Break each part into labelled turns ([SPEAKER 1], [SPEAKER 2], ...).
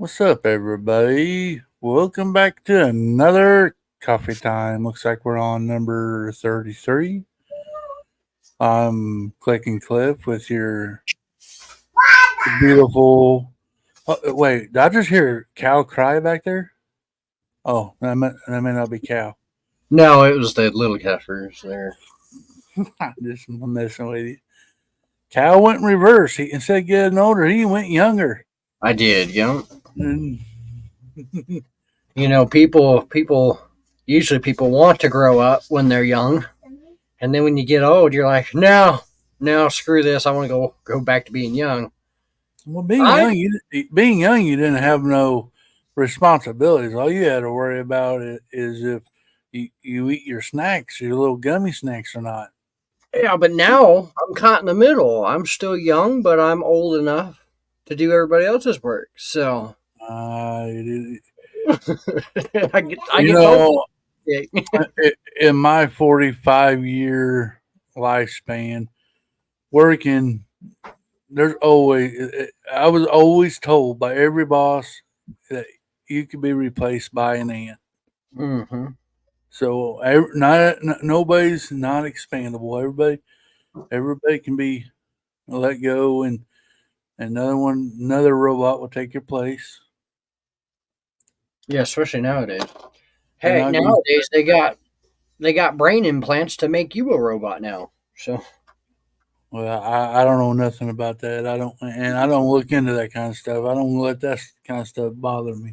[SPEAKER 1] What's up, everybody? Welcome back to another coffee time. Looks like we're on number 33. I'm Clicking Cliff with your beautiful. Oh, wait, did I just hear cow cry back there? Oh, that may not be cow.
[SPEAKER 2] No, it was the little heifers there.
[SPEAKER 1] I'm just messing with you. Cow went in reverse. Instead of getting older, he went younger.
[SPEAKER 2] I did,
[SPEAKER 1] And
[SPEAKER 2] people want to grow up when they're young, and then when you get old, you're like, no, screw this. I want to go back to being young.
[SPEAKER 1] well,
[SPEAKER 2] I
[SPEAKER 1] being young, you didn't have no responsibilities. All you had to worry about is if you eat your snacks, your little gummy snacks or not.
[SPEAKER 2] Yeah, but now I'm caught in the middle. I'm still young, but I'm old enough to do everybody else's work. So
[SPEAKER 1] Uh,
[SPEAKER 2] I
[SPEAKER 1] you
[SPEAKER 2] get both.
[SPEAKER 1] know, in my 45-year lifespan working, there's always I was always told by every boss that you could be replaced by an ant.
[SPEAKER 2] Mm-hmm.
[SPEAKER 1] So nobody's not expandable. Everybody can be let go, and another robot will take your place.
[SPEAKER 2] Yeah, especially nowadays.
[SPEAKER 1] They're
[SPEAKER 2] Hey,
[SPEAKER 1] not going.
[SPEAKER 2] nowadays they got brain implants to make you a robot now. So
[SPEAKER 1] Well, I don't know nothing about that. I don't look into that kind of stuff. I don't let that kind of stuff bother me.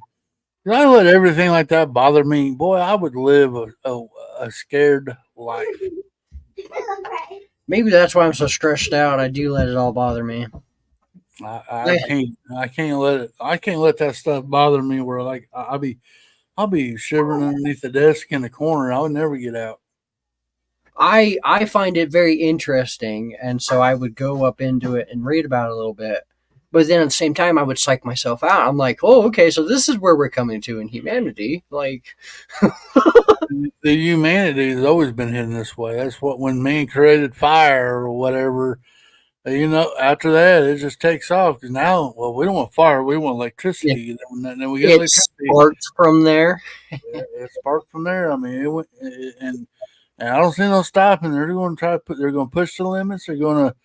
[SPEAKER 1] If I let everything like that bother me, boy, I would live a scared life.
[SPEAKER 2] maybe that's why I'm so stressed out. I do let it all bother me.
[SPEAKER 1] I can't let that stuff bother me. Where like I'll be shivering underneath the desk in the corner. I would never get out.
[SPEAKER 2] I find it very interesting, and so I would go up into it and read about it a little bit. But then at the same time, I would psych myself out. I'm like, oh, okay, so this is where we're coming to in humanity. Like,
[SPEAKER 1] The humanity has always been hidden this way. That's what when man created fire or whatever. After that it just takes off. Because now, well, we don't want fire, we want
[SPEAKER 2] it,
[SPEAKER 1] electricity. Then we get
[SPEAKER 2] it
[SPEAKER 1] electricity.
[SPEAKER 2] sparks from there.
[SPEAKER 1] It sparked from there. I mean, and I don't see no stopping. They're going to try to put. They're going to push the limits. They're going to.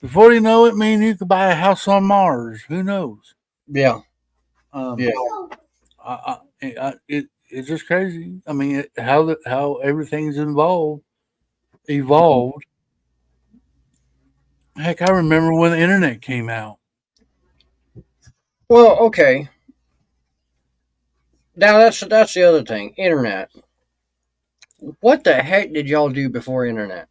[SPEAKER 1] Before you know it, man, you could buy a house on Mars. Who knows?
[SPEAKER 2] Yeah,
[SPEAKER 1] Um,
[SPEAKER 2] yeah.
[SPEAKER 1] it's just crazy. I mean, how everything's evolved. Heck, I remember when the internet came out.
[SPEAKER 2] Well, okay. Now that's the other thing. Internet. What the heck did y'all do before internet?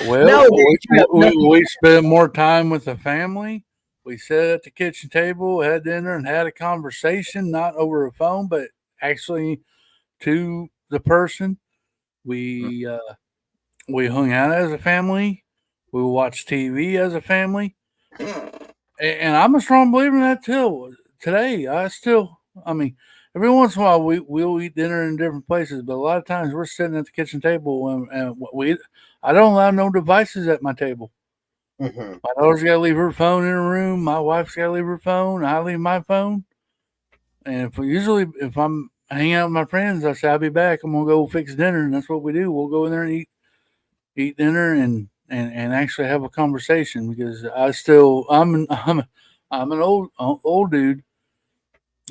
[SPEAKER 1] Well,
[SPEAKER 2] Nowadays, you have nothing.
[SPEAKER 1] we spent more time with the family. We sat at the kitchen table, had dinner, and had a conversation, not over a phone, but actually to the person. We uh, we hung out as a family. We watched TV as a family, and I'm a strong believer in that too. Today, I mean, every once in a while we'll eat dinner in different places, but a lot of times we're sitting at the kitchen table and I don't allow no devices at my table.
[SPEAKER 2] Mhm.
[SPEAKER 1] My daughter's got to leave her phone in her room. My wife's got to leave her phone. I leave my phone. And if I'm hanging out with my friends, I say I'll be back. I'm gonna go fix dinner, and that's what we do. We'll go in there and eat dinner and actually have a conversation because I'm an old dude.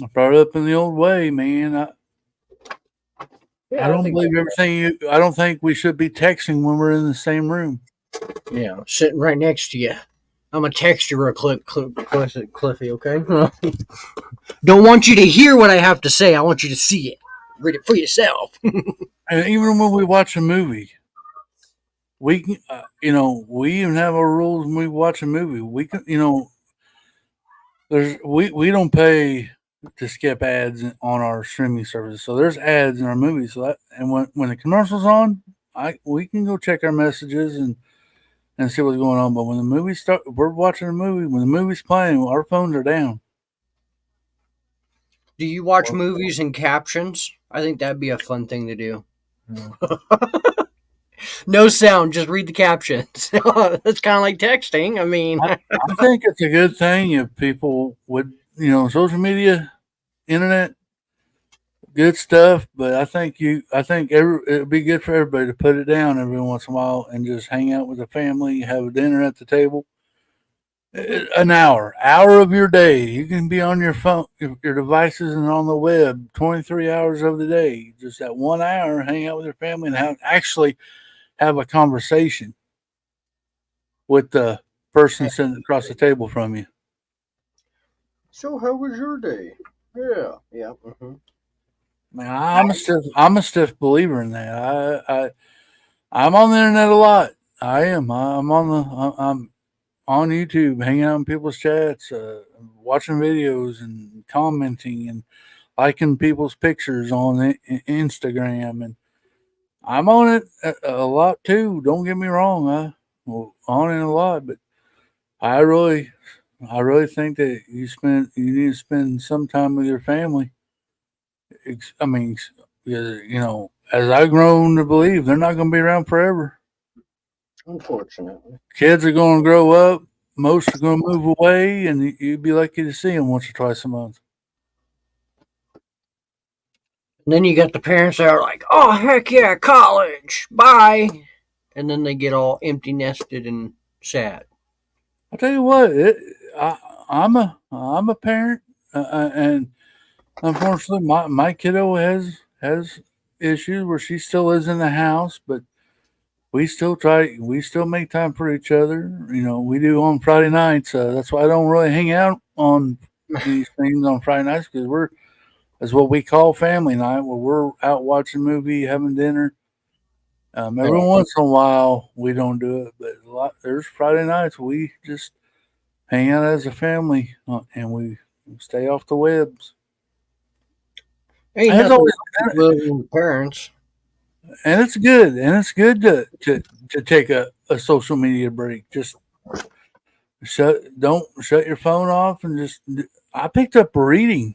[SPEAKER 1] I brought up in the old way, man. I
[SPEAKER 2] Yeah, I
[SPEAKER 1] don't
[SPEAKER 2] think.
[SPEAKER 1] believe everything. I don't think we should be texting when we're in the same room.
[SPEAKER 2] Yeah, sitting right next to you. I'm gonna text you real quick, Cliffy. Okay. Don't want you to hear what I have to say. I want you to see it. Read it for yourself.
[SPEAKER 1] And even when we watch a movie, we can, we even have our rules when we watch a movie. We can, we don't pay to skip ads on our streaming services, so there's ads in our movies. And when the commercials on, I we can go check our messages and see what's going on. But when the movie start, we're watching a movie. When the movie's playing, our phones are down.
[SPEAKER 2] Do you watch
[SPEAKER 1] Or,
[SPEAKER 2] movies in captions? I think that'd be a fun thing to do.
[SPEAKER 1] you know,
[SPEAKER 2] No sound, just read the captions. That's kind of like texting. I mean,
[SPEAKER 1] I think it's a good thing if people would, social media, internet, good stuff. But I think it'd be good for everybody to put it down every once in a while and just hang out with the family, have a dinner at the table. An hour of your day. You can be on your phone, your devices, and on the web 23 hours of the day. Just that 1 hour, hang out with your family and actually have a conversation with the person sitting across the table from you.
[SPEAKER 2] so how was your day? Yeah, yeah.
[SPEAKER 1] Man, I'm a stiff believer in that. I'm on the internet a lot. I am. I'm on YouTube, hanging out in people's chats, watching videos and commenting and liking people's pictures on Instagram, and I'm on it a lot too. Don't get me wrong, on it a lot, but I really, I really think that you need to spend some time with your family. I mean, as I've grown to believe, they're not going to be around forever.
[SPEAKER 2] Unfortunately.
[SPEAKER 1] Kids are going to grow up. Most are going to move away, and you'd be lucky to see them once or twice a month.
[SPEAKER 2] And then you got the parents that are like, "Oh heck yeah, college, bye," and then they get all empty nested and sad.
[SPEAKER 1] I tell you what, I'm a parent, and unfortunately, my kiddo has issues where she still lives in the house, but we still make time for each other. We do on Friday nights. That's why I don't really hang out on these things on Friday nights because that's what we call family night, where we're out watching a movie, having dinner. Every
[SPEAKER 2] Yeah.
[SPEAKER 1] once in a while, we don't do it, but there's Friday nights we just hang out as a family, and we stay off the webs.
[SPEAKER 2] Ain't
[SPEAKER 1] And it's
[SPEAKER 2] nothing
[SPEAKER 1] always
[SPEAKER 2] like living with parents.
[SPEAKER 1] and it's good to take a social media break. Just don't shut your phone off and just. I picked up reading.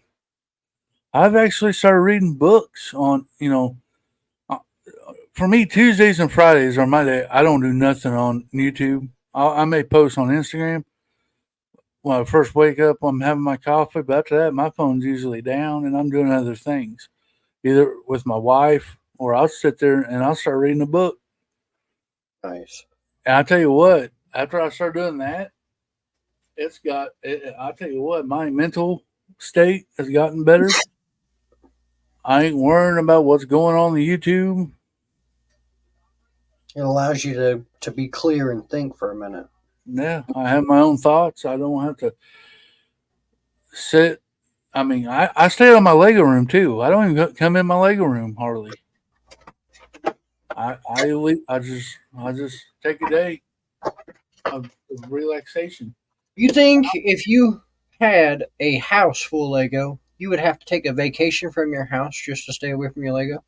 [SPEAKER 1] I've actually started reading books on. Uh, for me, Tuesdays and Fridays are my day. I don't do nothing on YouTube. I may post on Instagram when I first wake up. I'm having my coffee, but after that, my phone's usually down and I'm doing other things, either with my wife or I'll sit there and I'll start reading a book.
[SPEAKER 2] Nice.
[SPEAKER 1] And I tell you what, after I start doing that, I tell you what, my mental state has gotten better. I ain't worrying about what's going on YouTube.
[SPEAKER 2] It allows you to be clear and think for a minute.
[SPEAKER 1] Yeah, I have my own thoughts. I don't have to sit. I mean, I stay out of my Lego room too. I don't even come in my Lego room hardly. I just take a day of relaxation.
[SPEAKER 2] You think if you had a house full of Lego, you would have to take a vacation from your house just to stay away from your Lego?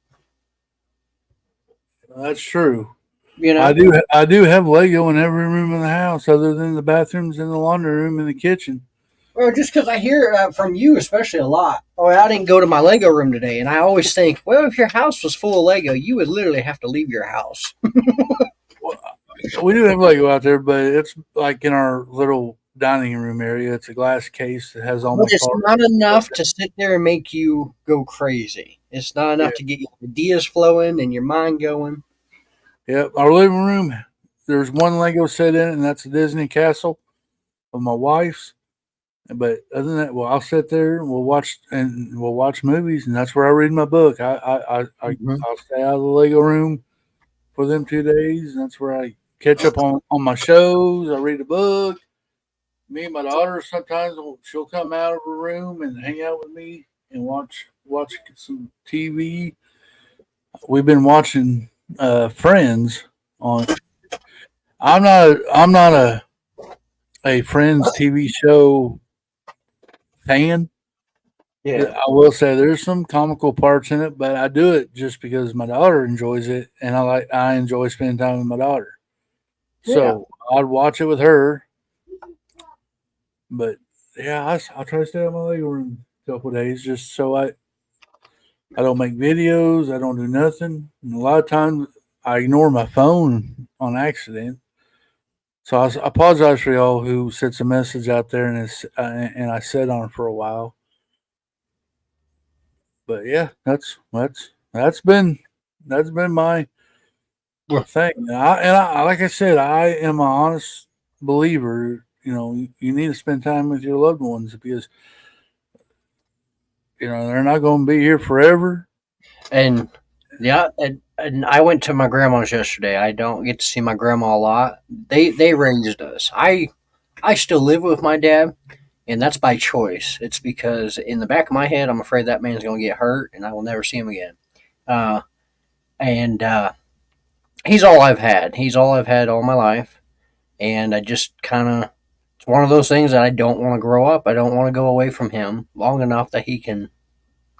[SPEAKER 1] That's true.
[SPEAKER 2] You know?
[SPEAKER 1] I do have Lego in every room in the house, other than the bathrooms and the laundry room and the kitchen.
[SPEAKER 2] Well, just because I hear from you, especially a lot. Oh, I didn't go to my Lego room today, and I always think, well, if your house was full of Lego, you would literally have to leave your house.
[SPEAKER 1] Well, we do have Lego out there, but it's like in our little dining room area. It's a glass case that has all
[SPEAKER 2] But
[SPEAKER 1] my
[SPEAKER 2] it's
[SPEAKER 1] parts.
[SPEAKER 2] not enough to sit there and make you go crazy. It's not
[SPEAKER 1] Yeah,
[SPEAKER 2] enough to get your ideas flowing and your mind going.
[SPEAKER 1] yeah. Our living room. There's one Lego set in it, and that's a Disney castle of my wife's. But other than that, well, I'll sit there and we'll watch movies, and that's where I read my book.
[SPEAKER 2] Hmm.
[SPEAKER 1] I'll stay out of the Lego room for them 2 days, and that's where I catch up on my shows. I read a book. Me and my daughter sometimes she'll come out of her room and hang out with me and watch some TV. We've been watching Friends on. I'm not a Friends TV show fan.
[SPEAKER 2] Yeah.
[SPEAKER 1] I will say there's some comical parts in it, but I do it just because my daughter enjoys it, and I enjoy spending time with my daughter.
[SPEAKER 2] Yeah.
[SPEAKER 1] So I'd watch it with her, but yeah, I try to stay out of my living room a couple of days just so I don't make videos, I don't do nothing. And a lot of times I ignored my phone on accident. So I apologize for y'all who sits a message out there and I sat on it for a while. But yeah, that's been my thing. And I like I said, I am an honest believer. You need to spend time with your loved ones because they're not going to be here forever.
[SPEAKER 2] And yeah, and I went to my grandma's yesterday. I don't get to see my grandma a lot. They raised us. I still live with my dad, and that's by choice. It's because in the back of my head, I'm afraid that man's going to get hurt, and I will never see him again. Uh, and he's all I've had. He's all I've had all my life, and I just kind of it's one of those things that I don't want to grow up. I don't want to go away from him long enough that he can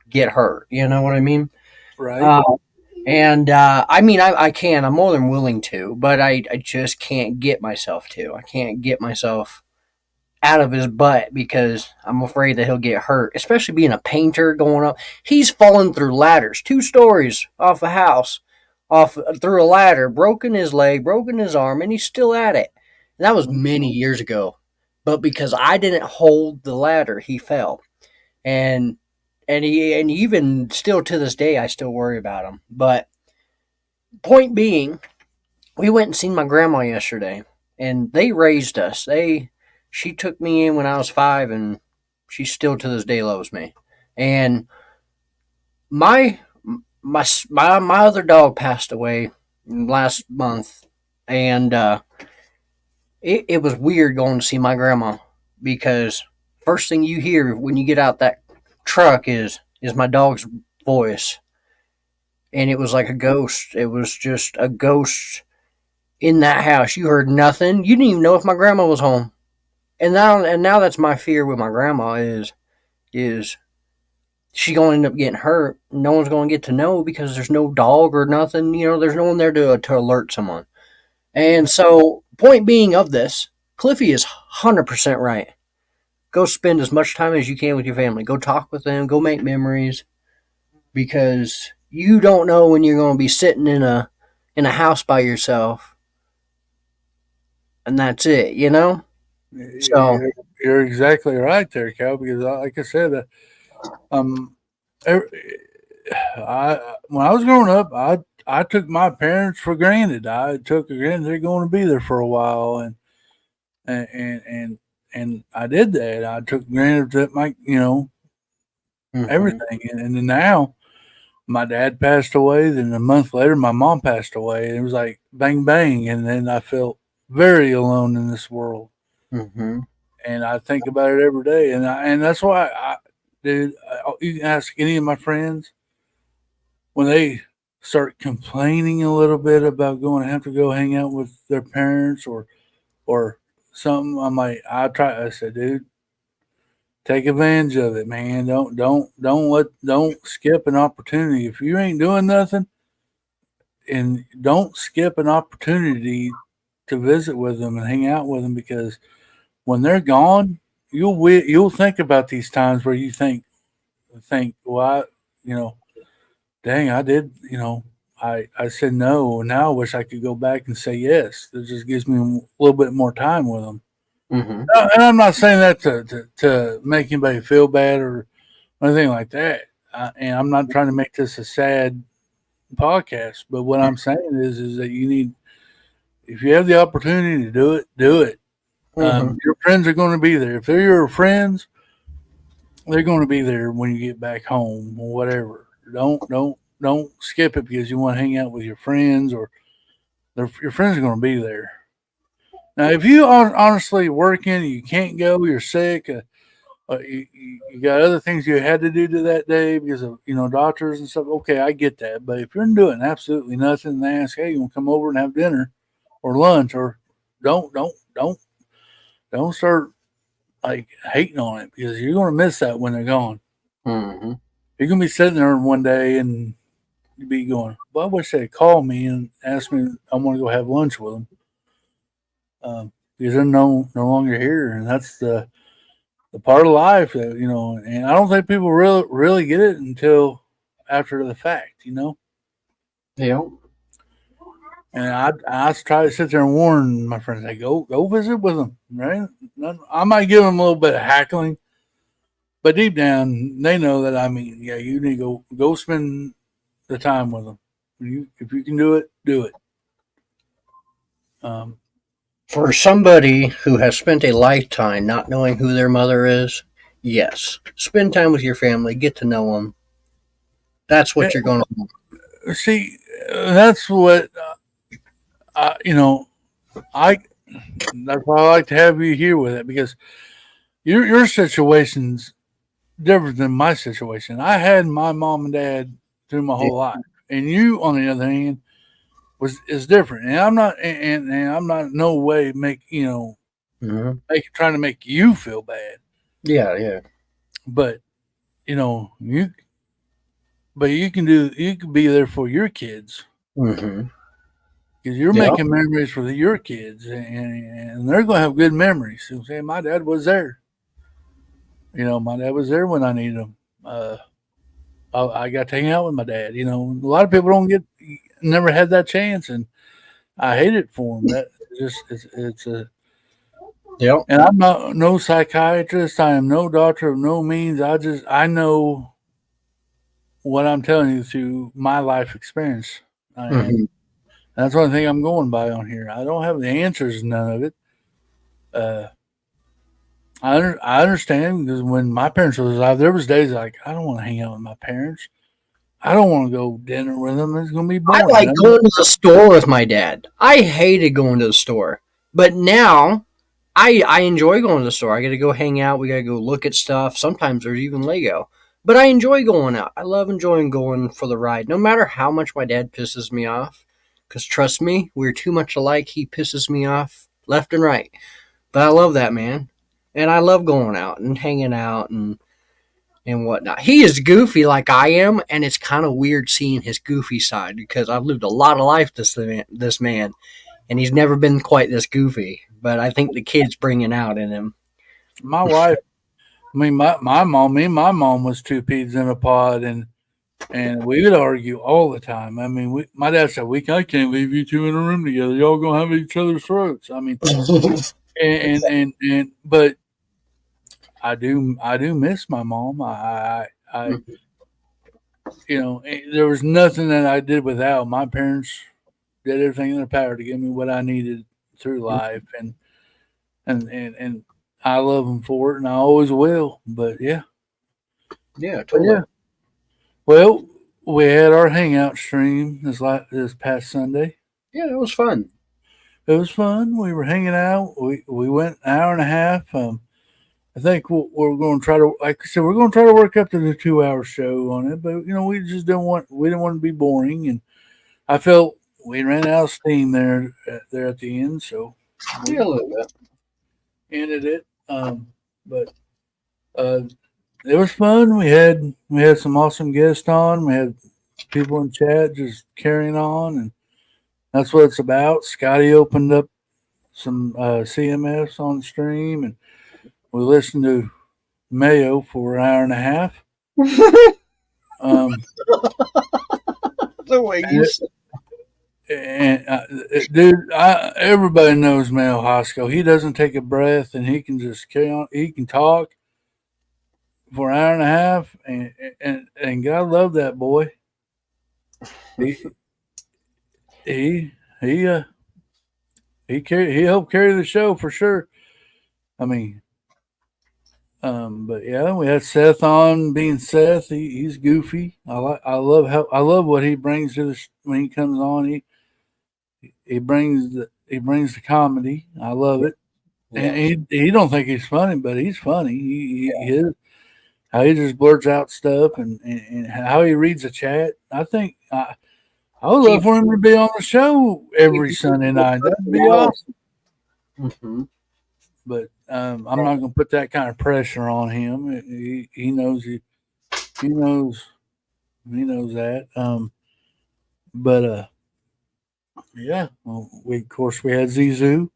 [SPEAKER 2] get hurt. You know what I mean?
[SPEAKER 1] Right.
[SPEAKER 2] Uh, and I mean, I can. I'm more than willing to, but I just can't get myself to. I can't get myself out of his butt because I'm afraid that he'll get hurt, especially being a painter going up. He's fallen through ladders, 2 stories off a house, off through a ladder, broken his leg, broken his arm, and he's still at it. And that was many years ago. But because I didn't hold the ladder, he fell. And and even still to this day I still worry about him. But point being, we went and seen my grandma yesterday, and they raised us. She took me in when I was 5, and she still to this day loves me. And my my other dog passed away last month, and it was weird going to see my grandma because first thing you hear when you get out that truck is my dog's voice, and it was like a ghost. It was just a ghost in that house. You heard nothing. You didn't even know if my grandma was home. And now that's my fear with my grandma is she gonna end up getting hurt. No one's gonna get to know because there's no dog or nothing. There's no one there to alert someone. And so, point being of this, Cliffy is 100% right. Go spend as much time as you can with your family. Go talk with them. Go make memories because you don't know when you're going to be sitting in a house by yourself, and that's it. So
[SPEAKER 1] You're exactly right there, Cal. Because like I said, um, every, I when I was growing up, I took my parents for granted. I took for granted they're going to be there for a while, and and and, and I did that. I took granted that my
[SPEAKER 2] mhm,
[SPEAKER 1] everything, and then now my dad passed away. Then a month later, my mom passed away. And it was like bang bang, and then I felt very alone in this world.
[SPEAKER 2] mhm,
[SPEAKER 1] And I think about it every day, and that's why dude, you can ask any of my friends when they start complaining a little bit about going to have to go hang out with their parents or something. I'm like, I said, dude, take advantage of it, man. Don't skip an opportunity if you ain't doing nothing, and don't skip an opportunity to visit with them and hang out with them because when they're gone, you'll think about these times where you think, well, you know, dang, I did, I said no, and now I wish I could go back and say yes. It just gives me a little bit more time with them.
[SPEAKER 2] mhm,
[SPEAKER 1] And I'm not saying that to make anybody feel bad or anything like that. And I'm not trying to make this a sad podcast, but what I'm saying is that you need, if you have the opportunity to do it, do it.
[SPEAKER 2] mhm,
[SPEAKER 1] Your friends are going to be there. If they're your friends, they're going to be there when you get back home or whatever. Don't skip it because you want to hang out with your friends or your friends are going to be there. Now, if you are honestly working, you can't go, you're sick, you got other things you had to do to that day because of doctors and stuff. Okay, I get that. But if you're doing absolutely nothing, and they ask, hey, you want to come over and have dinner or lunch, or don't don't don't don't start like hating on it because you're going to miss that when they're gone.
[SPEAKER 2] mhm.
[SPEAKER 1] You're going to be sitting there one day and you be going, well, I wish they'd call me and ask me I want to go have lunch with them because they're no longer here, and that's the part of life that And I don't think people really get it until after the fact.
[SPEAKER 2] Yeah.
[SPEAKER 1] And I try to sit there and warn my friends, like, go visit with them, right? I might give them a little bit of hackling, but deep down, they know that, I mean, yeah, you need to go spend the time with them. If you can do it, do it. Um,
[SPEAKER 2] For somebody who has spent a lifetime not knowing who their mother is, yes, spend time with your family, get to know them. That's what you're going to want.
[SPEAKER 1] See, that's what you know. I That's why I like to have you here with it, because your situation's different than my situation. I had my mom and dad through my
[SPEAKER 2] Yeah.
[SPEAKER 1] whole life, and you, on the other hand, was is different. And I'm not, and I'm not no way
[SPEAKER 2] Mhm.
[SPEAKER 1] trying to make you feel bad,
[SPEAKER 2] Yeah, yeah.
[SPEAKER 1] but you know you you can be there for your kids,
[SPEAKER 2] Hmm.
[SPEAKER 1] because you're
[SPEAKER 2] Yeah.
[SPEAKER 1] making memories for your kids, and they're going to have good memories. So say, my dad was there. My dad was there when I needed him. I got to hang out with my dad. A lot of people don't get never had that chance, and I hate it for them. That just it's a
[SPEAKER 2] Yep.
[SPEAKER 1] And I'm not no psychiatrist. I am no doctor of no means. I know what I'm telling you through my life experience, and
[SPEAKER 2] Hmm.
[SPEAKER 1] that's one thing I'm going by on here. I don't have the answers, none of it. Uh, I understand, because when my parents was alive, there was days like, I don't want to hang out with my parents. I don't want to go dinner with them. It's going to be
[SPEAKER 2] I
[SPEAKER 1] boring.
[SPEAKER 2] like going to the store with my dad. I hated going to the store, but now I enjoy going to the store. I got to go hang out. We got to go look at stuff. Sometimes there's even Lego. But I enjoy going out. I love enjoying going for the ride, no matter how much my dad pisses me off. Because trust me, we're too much alike. He pisses me off left and right. But I love that man, and I love going out and hanging out and whatnot. He is goofy like I am, and it's kind of weird seeing his goofy side because I've lived a lot of life this man, and he's never been quite this goofy. But I think the kids bring it out in him.
[SPEAKER 1] My wife, I mean, my mom was two peas in a pod, and we would argue all the time. I mean, my dad said, I can't leave you two in a room together. Y'all gonna have each other's throats. I mean, but I do miss my mom. There was nothing that I did without. My parents did everything in their power to give me what I needed through life, and I love them for it, and I always will.
[SPEAKER 2] Yeah,
[SPEAKER 1] But
[SPEAKER 2] totally.
[SPEAKER 1] yeah. Well, we had our hangout stream this past Sunday.
[SPEAKER 2] Yeah, it was fun.
[SPEAKER 1] It was fun. We were hanging out. We went an hour and a half. I think we're going to try to, like I said, we're going to try to work up to the 2 hour show on it. But we didn't want to be boring, and I felt we ran out of steam there at the end, so
[SPEAKER 2] Yeah,
[SPEAKER 1] we
[SPEAKER 2] a little bit.
[SPEAKER 1] ended it. But uh, it was fun. We had some awesome guests on. We had people in chat just carrying on, and that's what it's about. Scotty opened up some CMS on stream, and we listened to Mayo for an hour and a half. Um,
[SPEAKER 2] The way you
[SPEAKER 1] and,
[SPEAKER 2] said.
[SPEAKER 1] dude, everybody knows Mayo Hosco. He doesn't take a breath, and he can just carry on. He can talk for an hour and a half, and God love that boy. He he he he helped carry the show for sure. I mean, but yeah, we had Seth on. Being Seth, he's goofy. I love what he brings to this when he comes on. He brings the comedy. I love it, and
[SPEAKER 2] Yeah.
[SPEAKER 1] he don't think he's funny, but he's funny. He is. How he just blurts out stuff, and how he reads the chat. I would love
[SPEAKER 2] Keep,
[SPEAKER 1] for him to be on the show every
[SPEAKER 2] keep
[SPEAKER 1] Sunday night. That'd be awesome.
[SPEAKER 2] mm-hmm.
[SPEAKER 1] But I'm not going to put that kind of pressure on him. He knows he knows he knows that. But yeah, well, we of course we had Zizou,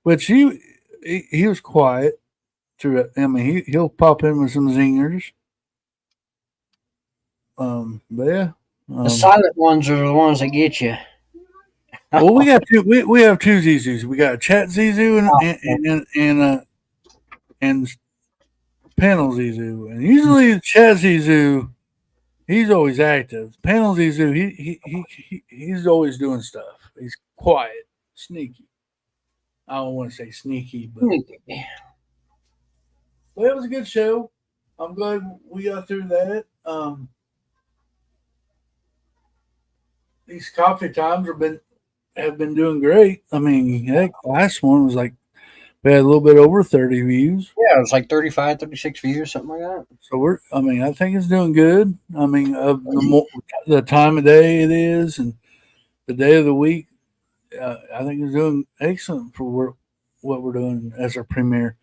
[SPEAKER 1] which he was quiet through it. I mean, he'll pop in with some zingers. But yeah,
[SPEAKER 2] The
[SPEAKER 1] um,
[SPEAKER 2] silent ones are the ones that get you.
[SPEAKER 1] Well, we got two. We have two Zizus. We got Chat Zizu and Panel Zizu. And usually Chat Zizu, he's always active. Panel Zizu, he's always doing stuff. He's quiet, sneaky. I don't want to say sneaky, but it was a good show. I'm glad we got through that. These coffee times have been doing great. I mean, heck, last one was like we had a little bit over 30 views.
[SPEAKER 2] Yeah, it was like 35, 36 views, something like that.
[SPEAKER 1] So I mean, I think it's doing good. I mean, of the time of day it is and the day of the week, I think it's doing excellent for what we're doing as our premiere.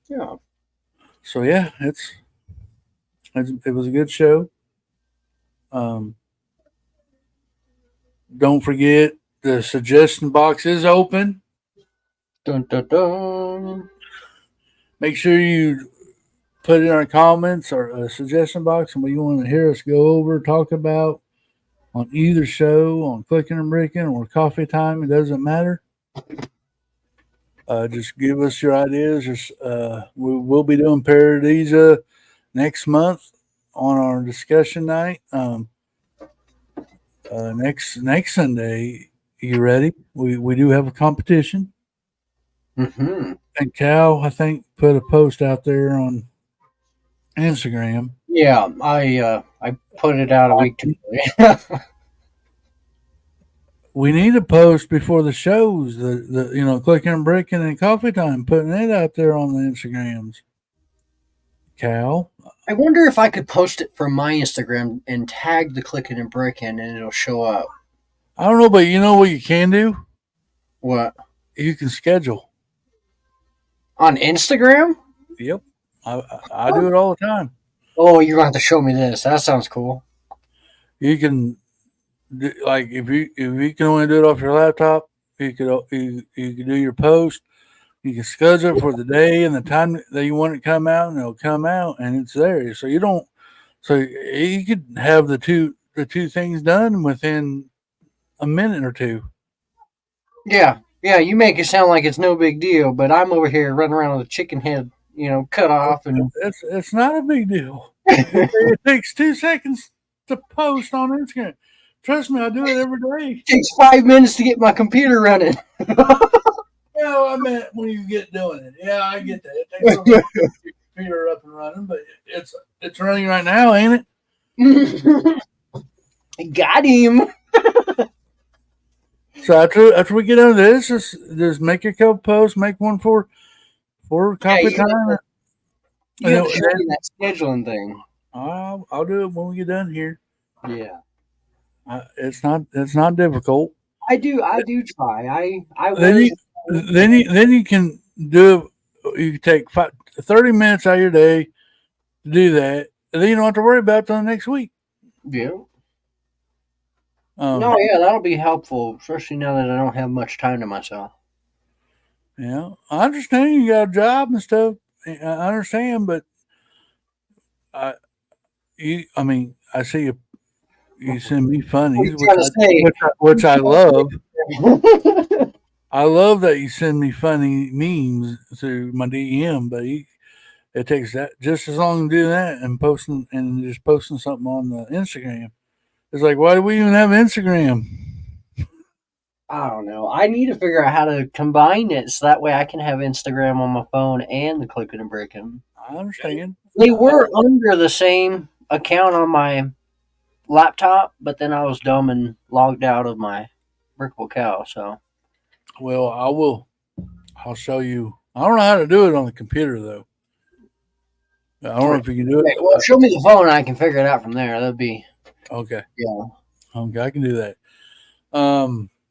[SPEAKER 2] Yeah.
[SPEAKER 1] So yeah, it was a good show. Um, don't forget the suggestion box is open.
[SPEAKER 2] Dun, dun, dun.
[SPEAKER 1] Make sure you put in our comments or a suggestion box and what you want to hear us go over, talk about on either show, on Clicking and Bricking or Coffee Time. It doesn't matter. Just give us your ideas. We will be doing Paradisa next month on our discussion night. Next Sunday, you ready? We do have a competition.
[SPEAKER 2] Mm-hmm.
[SPEAKER 1] And Cal, I think, put a post out there on Instagram.
[SPEAKER 2] Yeah, I put it out a week too early.
[SPEAKER 1] We need to post before the shows, the Clicking and Bricking and Coffee Time, putting it out there on the Instagrams. Cal,
[SPEAKER 2] I wonder if I could post it from my Instagram and tag the Clicking and Bricken and it'll show up.
[SPEAKER 1] I don't know, but you know what you can do?
[SPEAKER 2] What?
[SPEAKER 1] You can schedule.
[SPEAKER 2] On Instagram?
[SPEAKER 1] Yep, I do it all the time.
[SPEAKER 2] Oh, you're going to have to show me this. That sounds cool.
[SPEAKER 1] You can like if you can only do it off your laptop, you could do your post. You can schedule it for the day and the time that you want it to come out, and it'll come out, and it's there. So you don't. So you could have the two things done within a minute or two.
[SPEAKER 2] Yeah, yeah, you make it sound like it's no big deal, but I'm over here running around with a chicken head, cut off. And
[SPEAKER 1] It's not a big deal. It takes 2 seconds to post on Instagram. Trust me, I do it every day.
[SPEAKER 2] Takes 5 minutes to get my computer running.
[SPEAKER 1] Yeah, I meant when you get doing it. Yeah, I get that. It takes a little bit to get your computer up and running, but it's running right now, ain't it?
[SPEAKER 2] Got him.
[SPEAKER 1] So after we get out of this, just make your couple posts, make one for coffee time.
[SPEAKER 2] You have to show me that scheduling thing.
[SPEAKER 1] I'll do it when we get done here.
[SPEAKER 2] Yeah.
[SPEAKER 1] It's not difficult.
[SPEAKER 2] I do try. I
[SPEAKER 1] Then you can do. You can take 30 minutes out of your day to do that, and then you don't have to worry about it till next week.
[SPEAKER 2] Yeah. No, yeah, that'll be helpful, especially now that I don't have much time to myself.
[SPEAKER 1] Yeah, I understand you got a job and stuff. I understand, but I mean, I see you send me funnies, which I love. I love that you send me funny memes through my DM, but it takes that just as long to do that and just posting something on the Instagram. It's like, why do we even have Instagram?
[SPEAKER 2] I don't know. I need to figure out how to combine it so that way I can have Instagram on my phone and the Clicking and Bricking.
[SPEAKER 1] I understand.
[SPEAKER 2] They were under the same account on my laptop, but then I was dumb and logged out of my TheBrickableCow. So,
[SPEAKER 1] well, I'll show you. I don't know how to do it on the computer though. I don't know if you can do it.
[SPEAKER 2] Well, show me the phone and I can figure it out from there. That'd be
[SPEAKER 1] okay.
[SPEAKER 2] Yeah.
[SPEAKER 1] Okay, I can do that.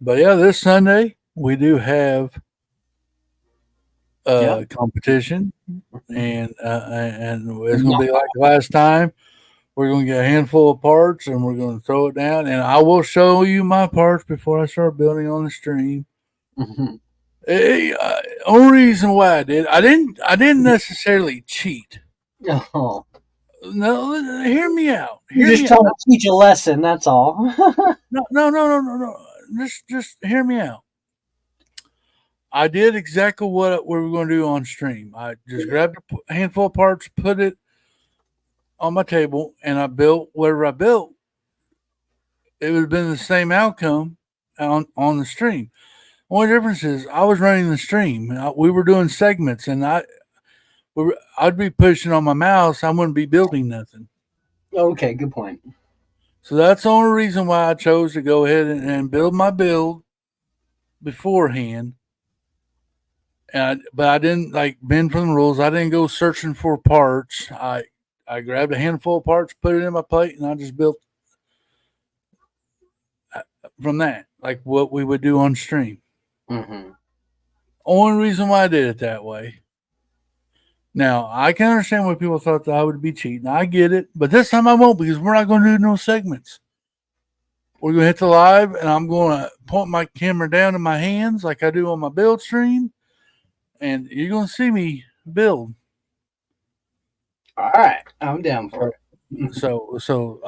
[SPEAKER 1] But yeah, this Sunday we do have competition, and it's going to be like last time. We're going to get a handful of parts, and we're going to throw it down. And I will show you my parts before I start building on the stream.
[SPEAKER 2] Mm-hmm.
[SPEAKER 1] Only reason why I didn't necessarily cheat.
[SPEAKER 2] Oh.
[SPEAKER 1] No, hear me out.
[SPEAKER 2] You're just trying to teach a lesson. That's all.
[SPEAKER 1] No. just hear me out. I did exactly what we were going to do on stream. I just grabbed a handful of parts, put it on my table, and I built whatever I built. It would have been the same outcome on the stream. Only difference is I was running the stream. We were doing segments, and I'd be pushing on my mouse. I wouldn't be building nothing.
[SPEAKER 2] Okay, good point.
[SPEAKER 1] So that's the only reason why I chose to go ahead and build my build beforehand. But I didn't like bend from the rules. I didn't go searching for parts. I grabbed a handful of parts, put it in my plate, and I just built from that, like what we would do on stream.
[SPEAKER 2] Mm-hmm.
[SPEAKER 1] Only reason why I did it that way. Now I can understand why people thought that I would be cheating. I get it, but this time I won't because we're not going to do no segments. We're going to hit the live, and I'm going to point my camera down in my hands like I do on my build stream, and you're going to see me build.
[SPEAKER 2] All right, I'm down for it.
[SPEAKER 1] So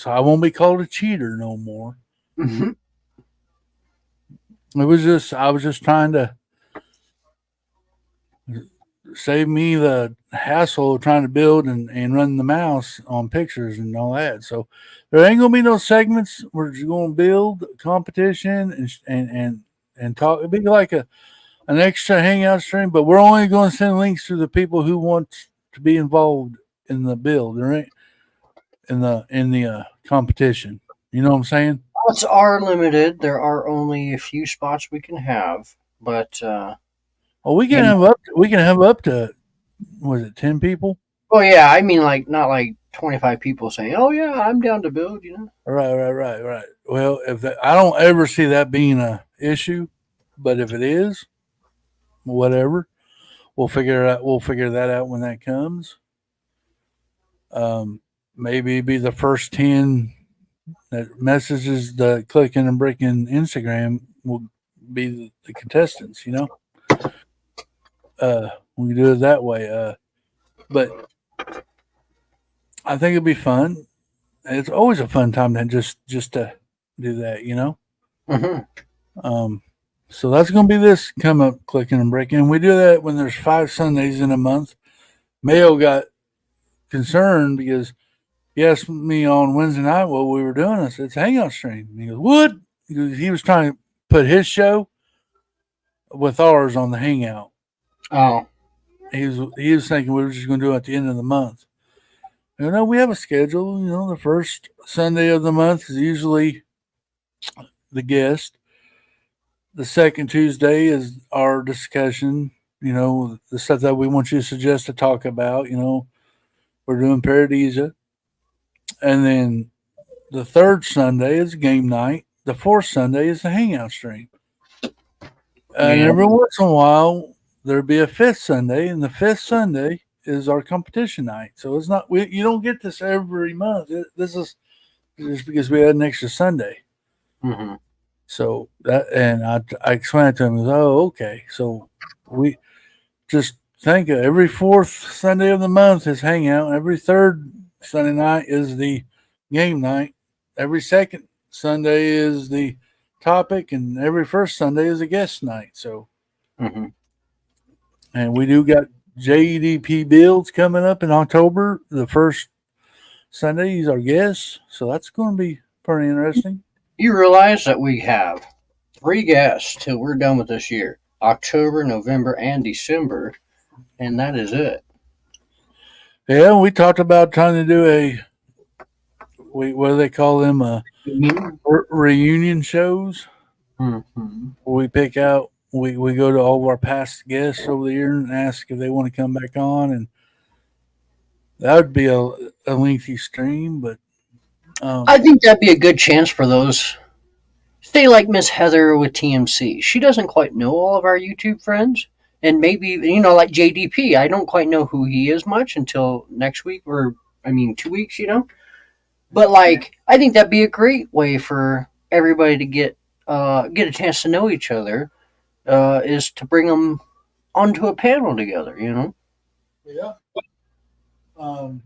[SPEAKER 1] I won't be called a cheater no more.
[SPEAKER 2] Mm-hmm.
[SPEAKER 1] I was just trying to save me the hassle of trying to build and run the mouse on pictures and all that. So there ain't gonna be no segments. We're just gonna build competition and talk. It'd be like an extra hangout stream, but we're only going to send links to the people who want to be involved in the build. There ain't in the competition. You know what I'm saying?
[SPEAKER 2] Spots are limited. There are only a few spots we can have, but
[SPEAKER 1] Well, we can have up to was it 10 people?
[SPEAKER 2] oh yeah, I mean like not like 25 people saying, "Oh yeah, I'm down to build," you know.
[SPEAKER 1] Right. Well, I don't ever see that being a issue, but if it is, whatever, we'll figure it out. We'll figure that out when that comes. Um, maybe be the first 10 that messages the Clicking and Bricken Instagram will be the contestants. You know, we can do it that way. But I think it'd be fun. It's always a fun time to just to do that. You know.
[SPEAKER 2] Mm-hmm.
[SPEAKER 1] Um, so that's going to be this come up Clicking and Breaking. We do that when there's 5 Sundays in a month. Mayo got concerned because he asked me on Wednesday night what we were doing. I said, it's a hangout stream. And he goes, what? He was trying to put his show with ours on the hangout.
[SPEAKER 2] Oh,
[SPEAKER 1] He was thinking we were just going to do it at the end of the month. You know, we have a schedule. You know, the first Sunday of the month is usually the guest. The second Tuesday is our discussion, you know, the stuff that we want you to suggest to talk about. You know, we're doing Paradisa. And then the third Sunday is game night. The fourth Sunday is the hangout stream. And
[SPEAKER 2] yeah.
[SPEAKER 1] every once in a while, there'll be a fifth Sunday, and the fifth Sunday is our competition night. So it's not, you don't get this every month. This is just because we had an extra Sunday.
[SPEAKER 2] Mm-hmm.
[SPEAKER 1] So that, and I explained it to him. He goes, oh, okay. So we just think every fourth Sunday of the month is hangout. Every third Sunday night is the game night. Every second Sunday is the topic, and every first Sunday is a guest night. So,
[SPEAKER 2] Mm-hmm.
[SPEAKER 1] and we do got JEDP builds coming up in October. The first Sunday is our guest, so that's going to be pretty interesting.
[SPEAKER 2] You realize that we have 3 guests till we're done with this year: October, November, and December, and that is it.
[SPEAKER 1] Yeah, we talked about trying to do what do they call them?
[SPEAKER 2] Mm-hmm.
[SPEAKER 1] Reunion shows.
[SPEAKER 2] Mm-hmm.
[SPEAKER 1] We pick out, we go to all of our past guests over the year and ask if they want to come back on, and that would be a lengthy stream, but
[SPEAKER 2] I think that'd be a good chance for those. Say like Miss Heather with TMC. She doesn't quite know all of our YouTube friends. And maybe, like JDP. I don't quite know who he is much until next week or, 2 weeks, But like, I think that'd be a great way for everybody to get a chance to know each other, is to bring them onto a panel together.
[SPEAKER 1] yeah. Um,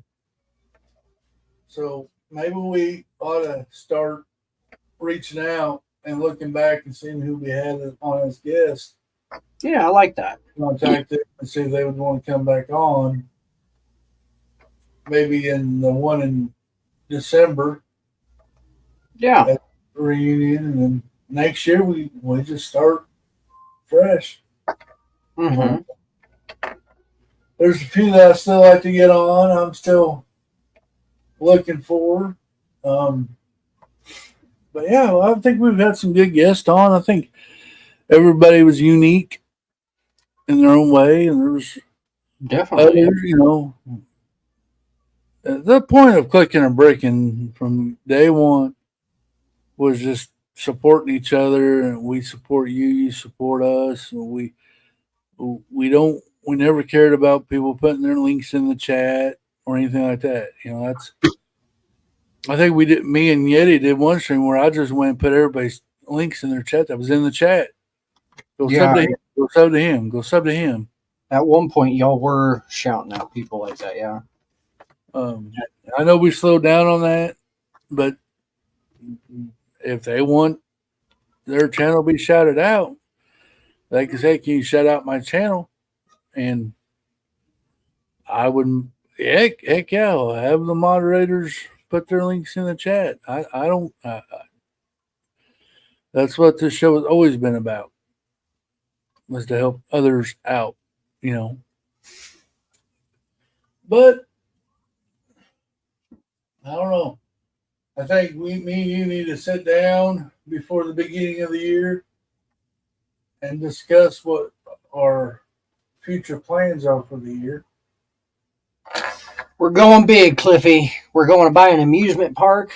[SPEAKER 1] so maybe we ought to start reaching out and looking back and seeing who we had on as guests,
[SPEAKER 2] Yeah, I like that.
[SPEAKER 1] contact them and see if they would want to come back on. Maybe in the one in December
[SPEAKER 2] Yeah.
[SPEAKER 1] at the reunion, and then next year we just start fresh.
[SPEAKER 2] Mm-hmm.
[SPEAKER 1] There's a few that I still like to get on. I'm still looking forward. Um, but yeah, well, I think we've had some good guests on. I think everybody was unique in their own way, and there's
[SPEAKER 2] Definitely.
[SPEAKER 1] others, the point of clicking and breaking from day one was just supporting each other, and we support you, you support us. We never cared about people putting their links in the chat or anything like that. That's I think we did. Me and Yeti did one stream where I just went and put everybody's links in their chat that was in the chat. Go sub
[SPEAKER 2] Yeah.
[SPEAKER 1] to him. Go sub to him. Go sub to him.
[SPEAKER 2] At one point, y'all were shouting out people like that. Yeah.
[SPEAKER 1] Um, I know we slowed down on that, but if they want their channel to be shouted out, they can say, "Can you shout out my channel?" And I would, heck yeah, I'll have the moderators put their links in the chat. I don't. That's what this show has always been about, was to help others out. You know, but I don't know. I think me and you need to sit down before the beginning of the year and discuss what our future plans are for the year.
[SPEAKER 2] We're going big, Cliffy. We're going to buy an amusement park.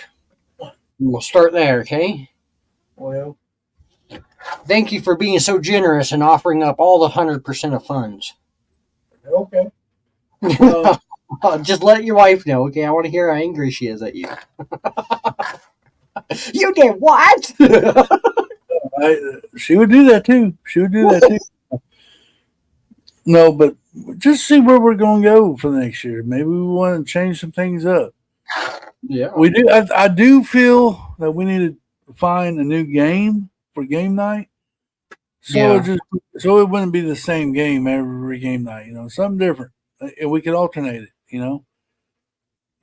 [SPEAKER 2] We'll start there, okay?
[SPEAKER 1] Well,
[SPEAKER 2] Thank you for being so generous and offering up all the 100% of funds.
[SPEAKER 1] okay.
[SPEAKER 2] Just let your wife know, okay? I want to hear how angry she is at you. You did what?
[SPEAKER 1] She would do that too. She would do that too. No, but just see where we're going to go for the next year. Maybe we want to change some things up.
[SPEAKER 2] Yeah.
[SPEAKER 1] We do. I do feel that we need to find a new game for game night. So it wouldn't be the same game every game night. Something different. And we could alternate it.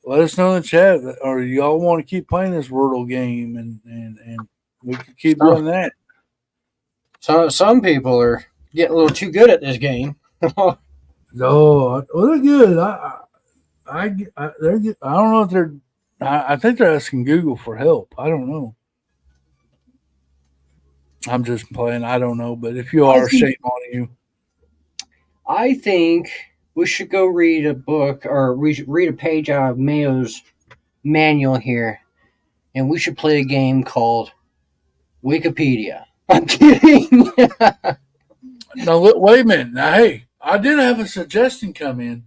[SPEAKER 1] Let us know in the chat, or y'all want to keep playing this Wordle game, and we could keep doing that.
[SPEAKER 2] Some people are getting a little too good at this game.
[SPEAKER 1] Oh, well, they're good. They're good. I don't know if they're. I think they're asking Google for help. I don't know. I'm just playing. I don't know, but if you are, shame on you.
[SPEAKER 2] I think we should go read a book, or we should read a page out of Mayo's manual here, and we should play a game called Wikipedia. I'm kidding.
[SPEAKER 1] Now, wait a minute. Now, hey, I did have a suggestion come in.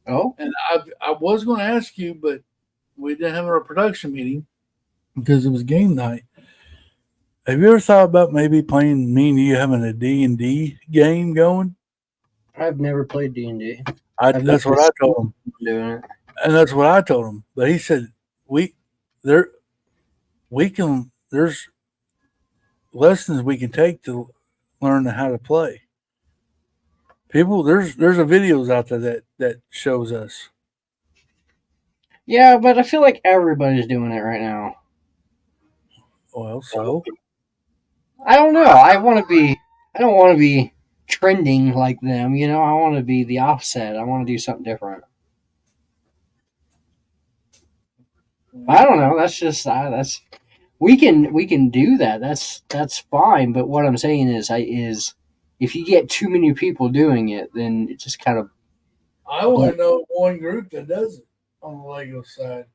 [SPEAKER 2] Oh?
[SPEAKER 1] And I was going to ask you, but we didn't have our production meeting because it was game night. Have you ever thought about maybe playing, me and you having a D&D game going?
[SPEAKER 2] I've never played D&D.
[SPEAKER 1] That's what I told him.
[SPEAKER 2] Doing it.
[SPEAKER 1] And that's what I told him. But he said, there's lessons we can take to learn how to play. People, there's a videos out there that shows us.
[SPEAKER 2] Yeah, but I feel like everybody's doing it right now.
[SPEAKER 1] Well, so
[SPEAKER 2] I don't know. I don't want to be trending like them. I want to be the opposite. I want to do something different. I don't know. That's just we can do that. That's fine. But what I'm saying is if you get too many people doing it, then it just kind of.
[SPEAKER 1] I only know one group that does it on the Lego side.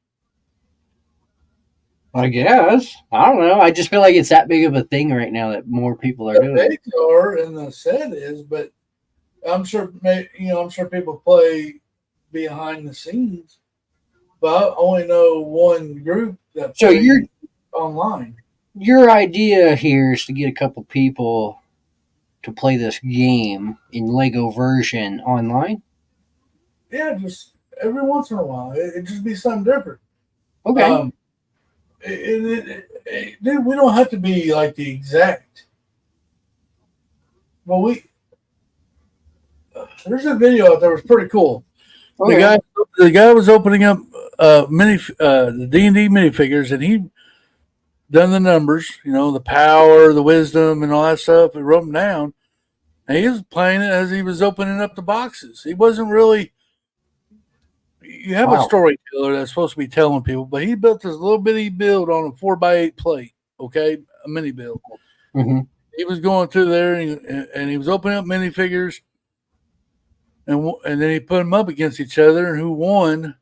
[SPEAKER 2] I guess. I don't know. I just feel like it's that big of a thing right now that more people are doing it.
[SPEAKER 1] They are, and the set is, but I'm sure people play behind the scenes. But I only know one group that plays online.
[SPEAKER 2] Your idea here is to get a couple people to play this game in Lego version online?
[SPEAKER 1] Yeah, just every once in a while. It just be something different.
[SPEAKER 2] Okay.
[SPEAKER 1] Dude, we don't have to be like the exact. Well, there's a video out there that was pretty cool. The
[SPEAKER 2] Okay.
[SPEAKER 1] guy, the guy was opening up the D&D minifigures, and he done the numbers, the power, the wisdom, and all that stuff, and wrote them down. And he was playing it as he was opening up the boxes. He wasn't really. You have a
[SPEAKER 2] Wow.
[SPEAKER 1] storyteller that's supposed to be telling people, but he built this little bitty build on a 4x8 plate. Okay, a mini build.
[SPEAKER 2] Mm-hmm.
[SPEAKER 1] He was going through there, and he was opening up minifigures, and then he put them up against each other, and who won?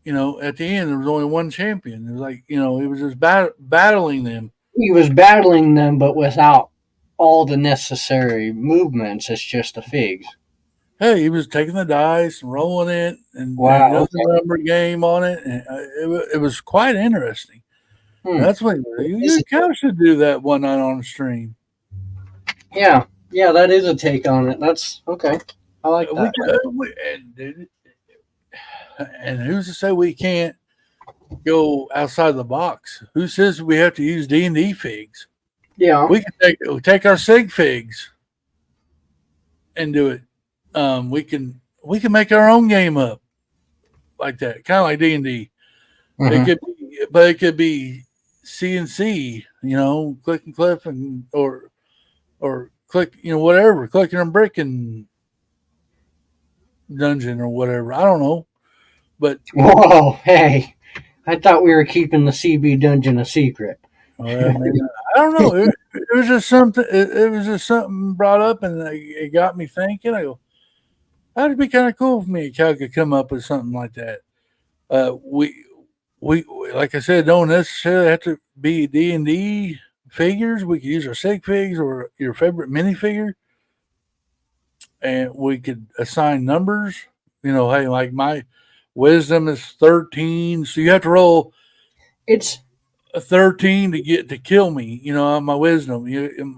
[SPEAKER 1] At the end, there was only one champion. It was like, he was just battling them.
[SPEAKER 2] He was battling them, but without all the necessary movements. It's just the figs.
[SPEAKER 1] Hey, he was taking the dice and rolling it, and
[SPEAKER 2] Wow.
[SPEAKER 1] another number game on it. And it was quite interesting. That's what you kind of should do that one night on the stream.
[SPEAKER 2] Yeah, that is a take on it. That's okay. I like that.
[SPEAKER 1] And who's to say we can't go outside the box? Who says we have to use D&D figs?
[SPEAKER 2] Yeah,
[SPEAKER 1] we can take our sig figs and do it. We can make our own game up like that, kind of like D&D.
[SPEAKER 2] Mm-hmm.
[SPEAKER 1] It could be CNC, click and clip, and or click, whatever, clicking and bricking dungeon or whatever. I don't know, but
[SPEAKER 2] whoa, hey, I thought we were keeping the CB dungeon a secret.
[SPEAKER 1] I don't know. It was just something. It was just something brought up, and it got me thinking. I go, that'd be kind of cool if me and Cal could come up with something like that. We like I said, don't necessarily have to be D&D figures. We could use our sig figs or your favorite minifigure, and we could assign numbers. Hey, like my wisdom is 13, so you have to roll.
[SPEAKER 2] It's
[SPEAKER 1] A 13 to get to kill me. My wisdom.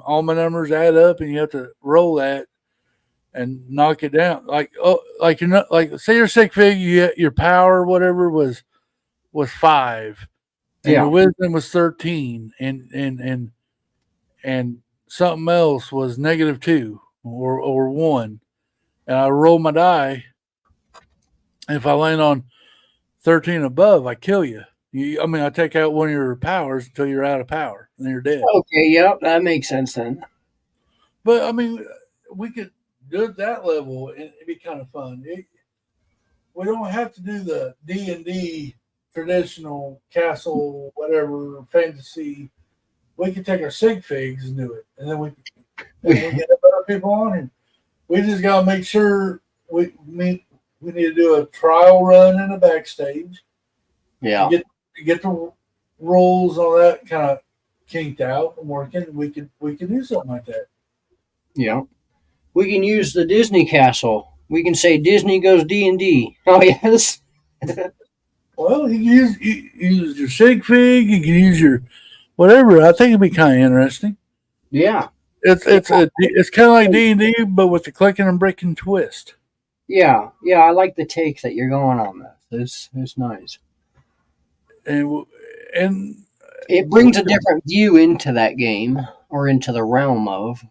[SPEAKER 1] All my numbers add up, and you have to roll that and knock it down. Like you're not like say your sig fig, your power whatever was 5, and your wisdom was 13, and something else was -2 or 1, and I roll my die. And if I land on 13 above, I kill you. I take out one of your powers until you're out of power, and then you're dead.
[SPEAKER 2] okay. Yep, that makes sense then.
[SPEAKER 1] But we could do it that level, and it'd be kind of fun. We don't have to do the D&D traditional castle, whatever fantasy. We could take our sig figs and do it, and then we get other people on, and we just gotta make sure we need to do a trial run in the backstage.
[SPEAKER 2] Yeah.
[SPEAKER 1] Get the rules on that kind of kinked out and working. We could do something like that.
[SPEAKER 2] Yeah. We can use the Disney castle. We can say Disney goes D&D. Oh yes.
[SPEAKER 1] Well, you can use your sig fig. You can use your whatever. I think it'd be kind of interesting.
[SPEAKER 2] Yeah.
[SPEAKER 1] It's kind of like D&D, but with the clicking and bricking twist.
[SPEAKER 2] Yeah. I like the take that you're going on that. It's nice.
[SPEAKER 1] And
[SPEAKER 2] it brings a different view into that game or into the realm of.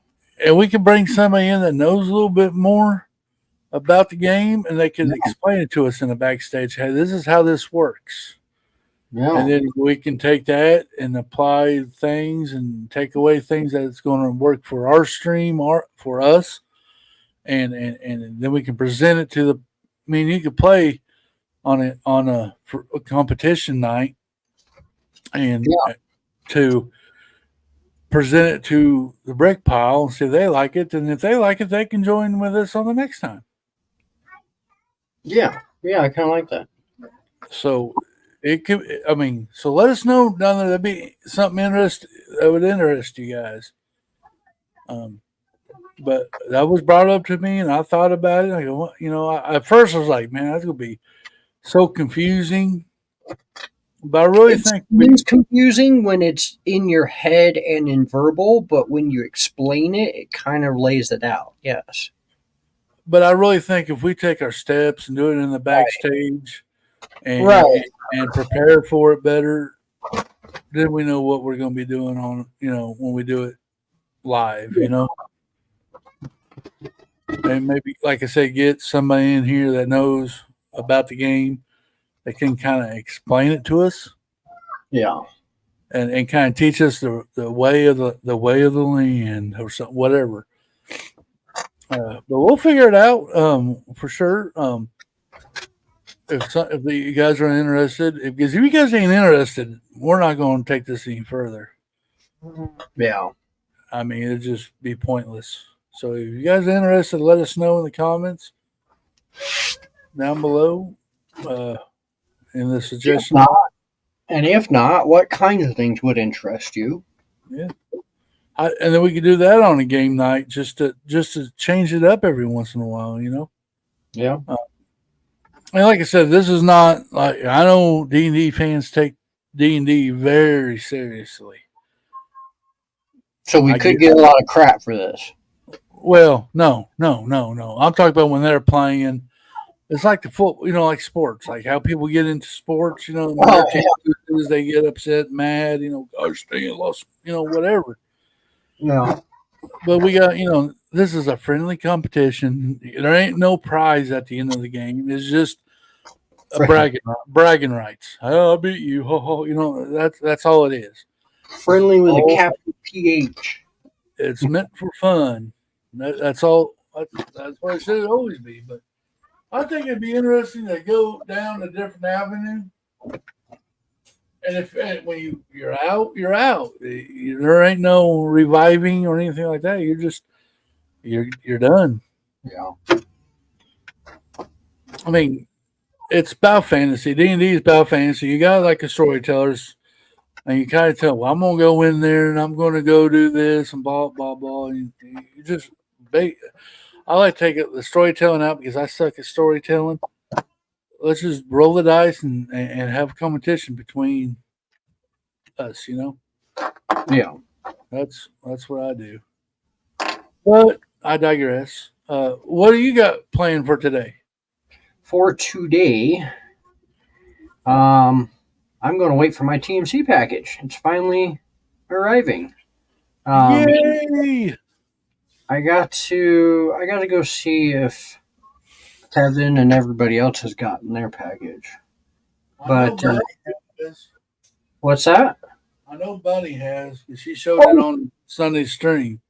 [SPEAKER 1] And we can bring somebody in that knows a little bit more about the game, and they can explain it to us in the backstage. Hey, this is how this works.
[SPEAKER 2] Yeah.
[SPEAKER 1] And then we can take that and apply things and take away things that's going to work for our stream or for us. And then we can present it to you could play on a competition night and to present it to the brick pile and see if they like it. And if they like it, they can join with us on the next time.
[SPEAKER 2] Yeah, I kind of like that.
[SPEAKER 1] So it could. So let us know down there. That'd be something that would interest you guys. But that was brought up to me, and I thought about it. I go, at first I was like, man, that's gonna be so confusing. But I really think
[SPEAKER 2] it's confusing when it's in your head and in verbal, but when you explain it, it kind of lays it out. Yes.
[SPEAKER 1] But I really think if we take our steps and do it in the backstage and prepare for it better, then we know what we're going to be doing on, when we do it live, and maybe, like I said, get somebody in here that knows about the game that can kind of explain it to us
[SPEAKER 2] Yeah.
[SPEAKER 1] and kind of teach us the way of the way of the land or something, whatever. But we'll figure it out for sure. If you guys are interested, because if you guys ain't interested, we're not going to take this any further.
[SPEAKER 2] Yeah.
[SPEAKER 1] I mean, it'd just be pointless. So if you guys are interested, let us know in the comments down below in the suggestion.
[SPEAKER 2] And if not, what kinds of things would interest you?
[SPEAKER 1] Yeah. And then we could do that on a game night just to change it up every once in a while,
[SPEAKER 2] Yeah.
[SPEAKER 1] And like I said, this is not like, I know D&D fans take D&D very seriously.
[SPEAKER 2] So we could get a lot of crap for this.
[SPEAKER 1] Well, no. I'm talking about when they're playing. It's like the football, like sports, like how people get into sports, they get upset, mad, gosh, dang it, lost, whatever.
[SPEAKER 2] No.
[SPEAKER 1] But we got, this is a friendly competition. There ain't no prize at the end of the game. It's just a bragging rights. Oh, I beat you. That's all it is.
[SPEAKER 2] Friendly with a capital PH.
[SPEAKER 1] It's meant for fun. That's all. That's what it should always be. But I think it'd be interesting to go down a different avenue. And when you're out, you're out. There ain't no reviving or anything like that. You're done.
[SPEAKER 2] Yeah.
[SPEAKER 1] I mean, it's about fantasy. D&D is about fantasy. You got like the storytellers, and you kind of tell, well, I'm gonna go in there and I'm gonna go do this and blah blah blah. And you just I like to take the storytelling out because I suck at storytelling. Let's just roll the dice and have a competition between us,
[SPEAKER 2] Yeah.
[SPEAKER 1] That's what I do. But I digress. What do you got planned for today?
[SPEAKER 2] For today, I'm going to wait for my TMC package. It's finally arriving.
[SPEAKER 1] Yay!
[SPEAKER 2] I got to go see if Kevin and everybody else has gotten their package. But what's that?
[SPEAKER 1] I know Bunny has. She showed it on Sunday's stream.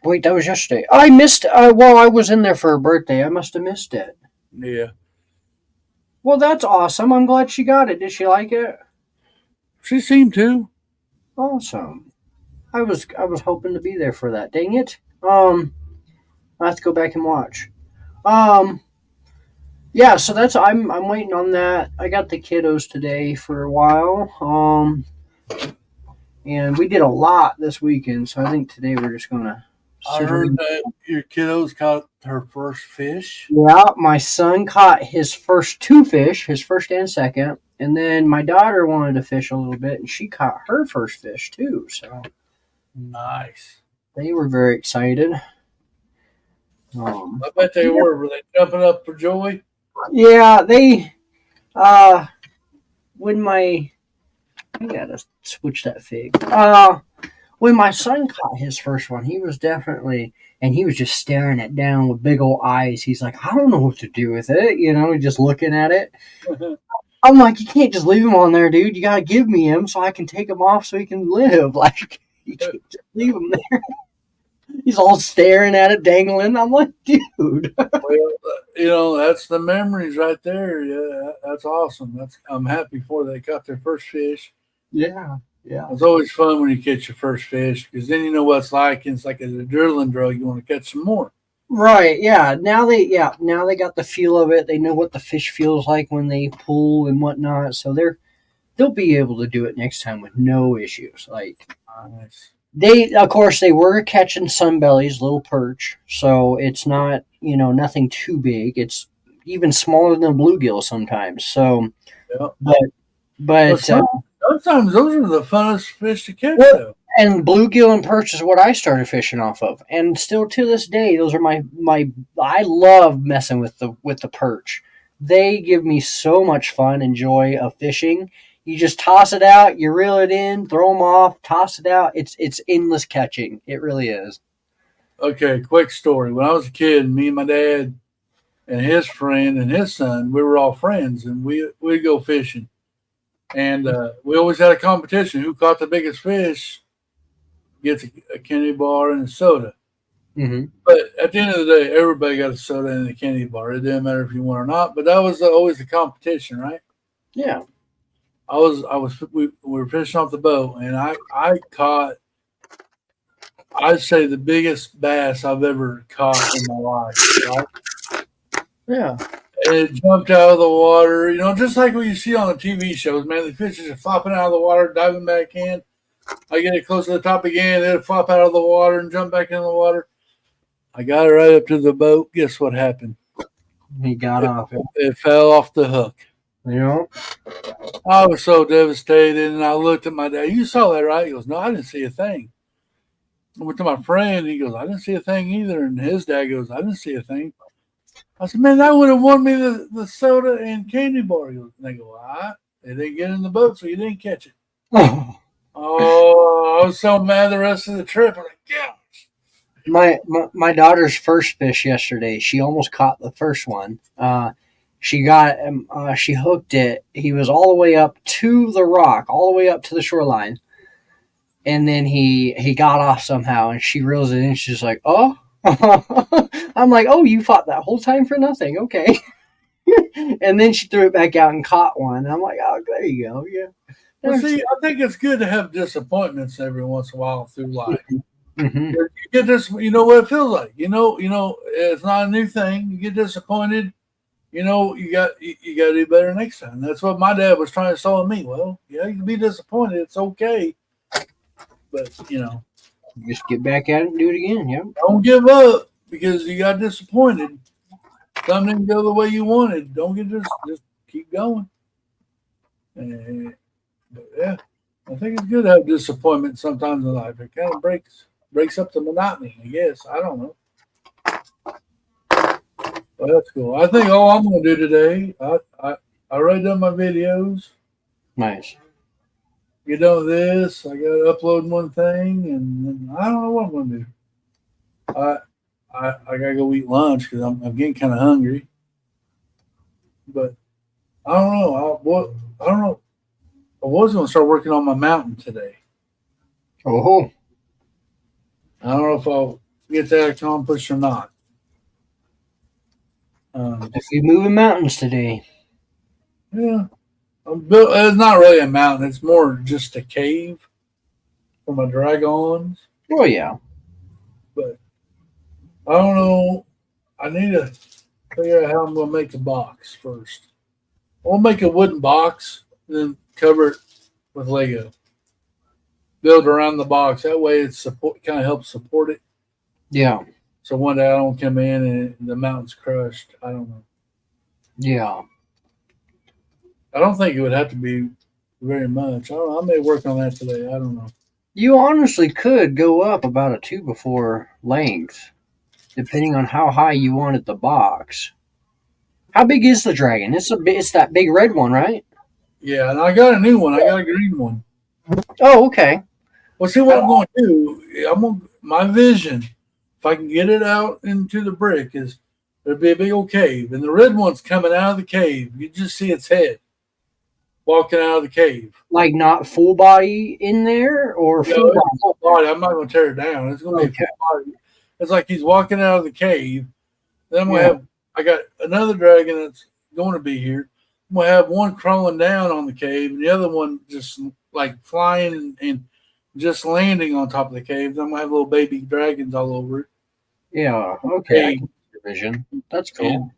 [SPEAKER 2] Wait, that was yesterday. I missed. Well, I was in there for her birthday. I must have missed it.
[SPEAKER 1] Yeah.
[SPEAKER 2] Well, that's awesome. I'm glad she got it. Did she like it?
[SPEAKER 1] She seemed to.
[SPEAKER 2] Awesome. I was hoping to be there for that. Dang it. I have to go back and watch. Yeah, so that's I'm waiting on that. I got the kiddos today for a while. And we did a lot this weekend, so I think today we're just gonna.
[SPEAKER 1] I heard that your kiddos caught her first fish.
[SPEAKER 2] Yeah, my son caught his first two fish, his first and second, and then my daughter wanted to fish a little bit, and she caught her first fish too. So
[SPEAKER 1] nice.
[SPEAKER 2] They were very excited.
[SPEAKER 1] I bet they were. Were they jumping up for joy?
[SPEAKER 2] Yeah, they. When my, I gotta switch that fig. When my son caught his first one, he was definitely, and he was just staring it down with big old eyes. He's like, I don't know what to do with it, just looking at it. I'm like, you can't just leave him on there, dude. You gotta give me him so I can take him off so he can live. Like, you can't just leave him there. He's all staring at it, dangling. I'm like, dude.
[SPEAKER 1] Well, that's the memories right there. Yeah, that's awesome. I'm happy for they caught their first fish.
[SPEAKER 2] Yeah.
[SPEAKER 1] It's always fun when you catch your first fish because then you know what it's like. And it's like an adrenaline drug. You want to catch some more.
[SPEAKER 2] Right. Yeah. Now they got the feel of it. They know what the fish feels like when they pull and whatnot. So they'll be able to do it next time with no issues. Like,
[SPEAKER 1] nice.
[SPEAKER 2] They were catching sunbellies, little perch, so it's not, nothing too big. It's even smaller than bluegill sometimes. So,
[SPEAKER 1] yeah.
[SPEAKER 2] but
[SPEAKER 1] sometimes those are the funnest fish to catch, though.
[SPEAKER 2] And bluegill and perch is what I started fishing off of, and still to this day, those are my. I love messing with the perch. They give me so much fun and joy of fishing. You just toss it out, you reel it in, throw them off, toss it out. It's endless catching. It really is.
[SPEAKER 1] Okay, quick story. When I was a kid, me and my dad and his friend and his son, we were all friends, and we'd go fishing. And we always had a competition. Who caught the biggest fish gets a candy bar and a soda.
[SPEAKER 2] Mm-hmm.
[SPEAKER 1] But at the end of the day, everybody got a soda and a candy bar. It didn't matter if you won or not. But that was always the competition, right?
[SPEAKER 2] Yeah.
[SPEAKER 1] We were fishing off the boat, and I caught, I'd say, the biggest bass I've ever caught in my life. Right?
[SPEAKER 2] Yeah.
[SPEAKER 1] And it jumped out of the water, just like what you see on the TV shows, man. The fish is flopping out of the water, diving back in. I get it close to the top again, it'll flop out of the water and jump back in the water. I got it right up to the boat. Guess what happened?
[SPEAKER 2] He got off it.
[SPEAKER 1] It fell off the hook.
[SPEAKER 2] Yeah.
[SPEAKER 1] I was so devastated, and I looked at my dad. You saw that, right? He goes, no, I didn't see a thing. I went to my friend. He goes, I didn't see a thing either. And his dad goes, I didn't see a thing. I said, man, that would have won me the soda and candy bar. He goes, and they go, all right. They didn't get in the boat, so you didn't catch it. Oh, I was so mad the rest of the trip. I'm like, yeah.
[SPEAKER 2] My daughter's first fish yesterday. She almost caught the first one. She hooked it. He was all the way up to the rock, all the way up to the shoreline, and then he got off somehow. And she reels it in. She's like, "Oh." I'm like, "Oh, you fought that whole time for nothing, okay?" And then she threw it back out and caught one. I'm like, "Oh, there you go, yeah."
[SPEAKER 1] Well, see, I think it's good to have disappointments every once in a while through life.
[SPEAKER 2] Mm-hmm.
[SPEAKER 1] You get this, you know what it feels like. It's not a new thing. You get disappointed. You got to do better next time. That's what my dad was trying to sell me. Well, yeah, you can be disappointed. It's okay, but
[SPEAKER 2] Just get back at it and do it again. Yeah.
[SPEAKER 1] don't give up because you got disappointed. Something didn't go the way you wanted. Don't get just keep going. But yeah, I think it's good to have disappointment sometimes in life. It kind of breaks up the monotony, I guess. I don't know. Well, that's cool. I think all I'm going to do today, I already done my videos.
[SPEAKER 2] Nice.
[SPEAKER 1] Get done with this. I got to upload one thing, and I don't know what I'm going to do. I got to go eat lunch because I'm getting kind of hungry. But I don't know. I don't know. I was going to start working on my mountain today.
[SPEAKER 2] Oh.
[SPEAKER 1] I don't know if I'll get that accomplished or not.
[SPEAKER 2] If you moving mountains today.
[SPEAKER 1] Yeah. It's not really a mountain. It's more just a cave for my dragons.
[SPEAKER 2] Oh, yeah.
[SPEAKER 1] But I don't know. I need to figure out how I'm going to make the box first. I'll make a wooden box, then cover it with Lego. Build around the box. That way it kind of helps support it.
[SPEAKER 2] Yeah.
[SPEAKER 1] So one day I don't come in and the mountain's crushed. I don't know.
[SPEAKER 2] Yeah.
[SPEAKER 1] I don't think it would have to be very much. I don't know. I may work on that today. I don't know.
[SPEAKER 2] You honestly could go up about a 2x4 length, depending on how high you wanted the box. How big is the dragon? It's that big red one, right?
[SPEAKER 1] Yeah, and I got a new one. I got a green one.
[SPEAKER 2] Oh, okay.
[SPEAKER 1] Well, see what I'm going to do. My vision, if I can get it out into the brick, is there'd be a big old cave, and the red one's coming out of the cave. You just see its head walking out of the cave.
[SPEAKER 2] Like not full body in there, or
[SPEAKER 1] full body. I'm not going to tear it down. It's going to be a full body. It's like he's walking out of the cave. Then I'm going to I got another dragon that's going to be here. I'm going to have one crawling down on the cave, and the other one just like flying and just landing on top of the cave. Then I'm going to have little baby dragons all over it.
[SPEAKER 2] Yeah, okay. Vision. That's cool.
[SPEAKER 1] And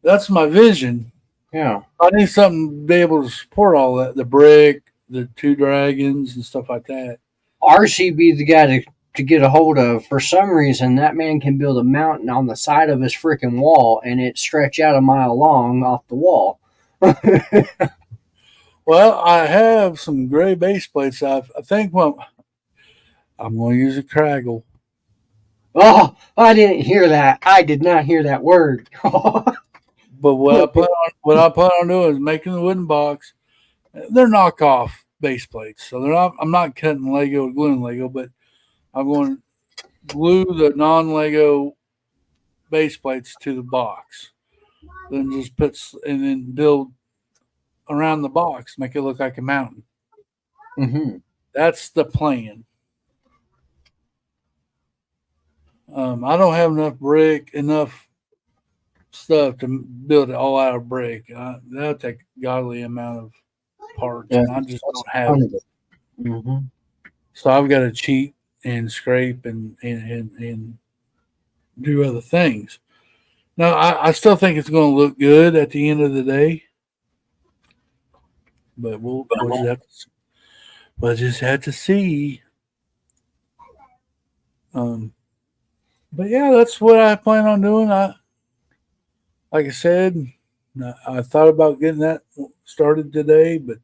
[SPEAKER 1] that's my vision.
[SPEAKER 2] Yeah.
[SPEAKER 1] I need something to be able to support all that. The brick, the two dragons, and stuff like that.
[SPEAKER 2] RC be the guy to get a hold of. For some reason, that man can build a mountain on the side of his freaking wall, and it stretch out a mile long off the wall.
[SPEAKER 1] Well, I have some gray base plates. I think I'm going to use a craggle.
[SPEAKER 2] Oh, I didn't hear that. I did not hear that word.
[SPEAKER 1] But what I plan on doing is making the wooden box, They're knockoff base plates, so they're not. I'm not cutting Lego or gluing Lego, but I'm going to glue the non-Lego base plates to the box. Then just and then build around the box, make it look like a mountain.
[SPEAKER 2] Mm-hmm.
[SPEAKER 1] That's the plan. I don't have enough stuff to build it all out of brick. That'll take a godly amount of parts,
[SPEAKER 2] Yeah,
[SPEAKER 1] and I just
[SPEAKER 2] that's
[SPEAKER 1] don't have
[SPEAKER 2] kind
[SPEAKER 1] it.
[SPEAKER 2] of it. Mm-hmm.
[SPEAKER 1] So I've got to cheat and scrape and do other things. Now I still think it's going to look good at the end of the day, but we'll just have to see. Um, but yeah, that's what I plan on doing. Like I said, I thought about getting that started today, but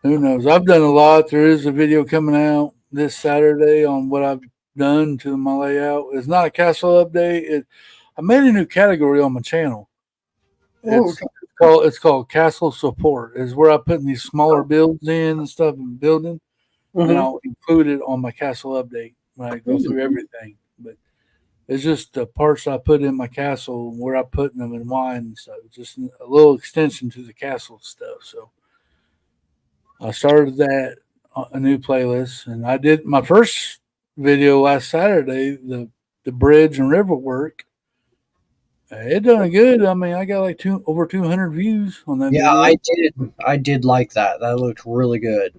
[SPEAKER 1] who knows? I've done a lot. There is a video coming out this Saturday on what I've done to my layout. It's not a castle update. I made a new category on my channel.
[SPEAKER 2] Oh,
[SPEAKER 1] It's
[SPEAKER 2] okay.
[SPEAKER 1] it's called castle support. Is where I put these smaller builds in and stuff and building, and
[SPEAKER 2] Mm-hmm.
[SPEAKER 1] I'll include it on my castle update when I go through everything. But it's just the parts I put in my castle, where I'm putting them and why and stuff. Just a little extension to the castle stuff. So I started that a new playlist, and I did my first video last Saturday, the bridge and river work. It done good. I mean, I got like over 200 views on that
[SPEAKER 2] Yeah,
[SPEAKER 1] video.
[SPEAKER 2] I did. I did like that. That looked really good.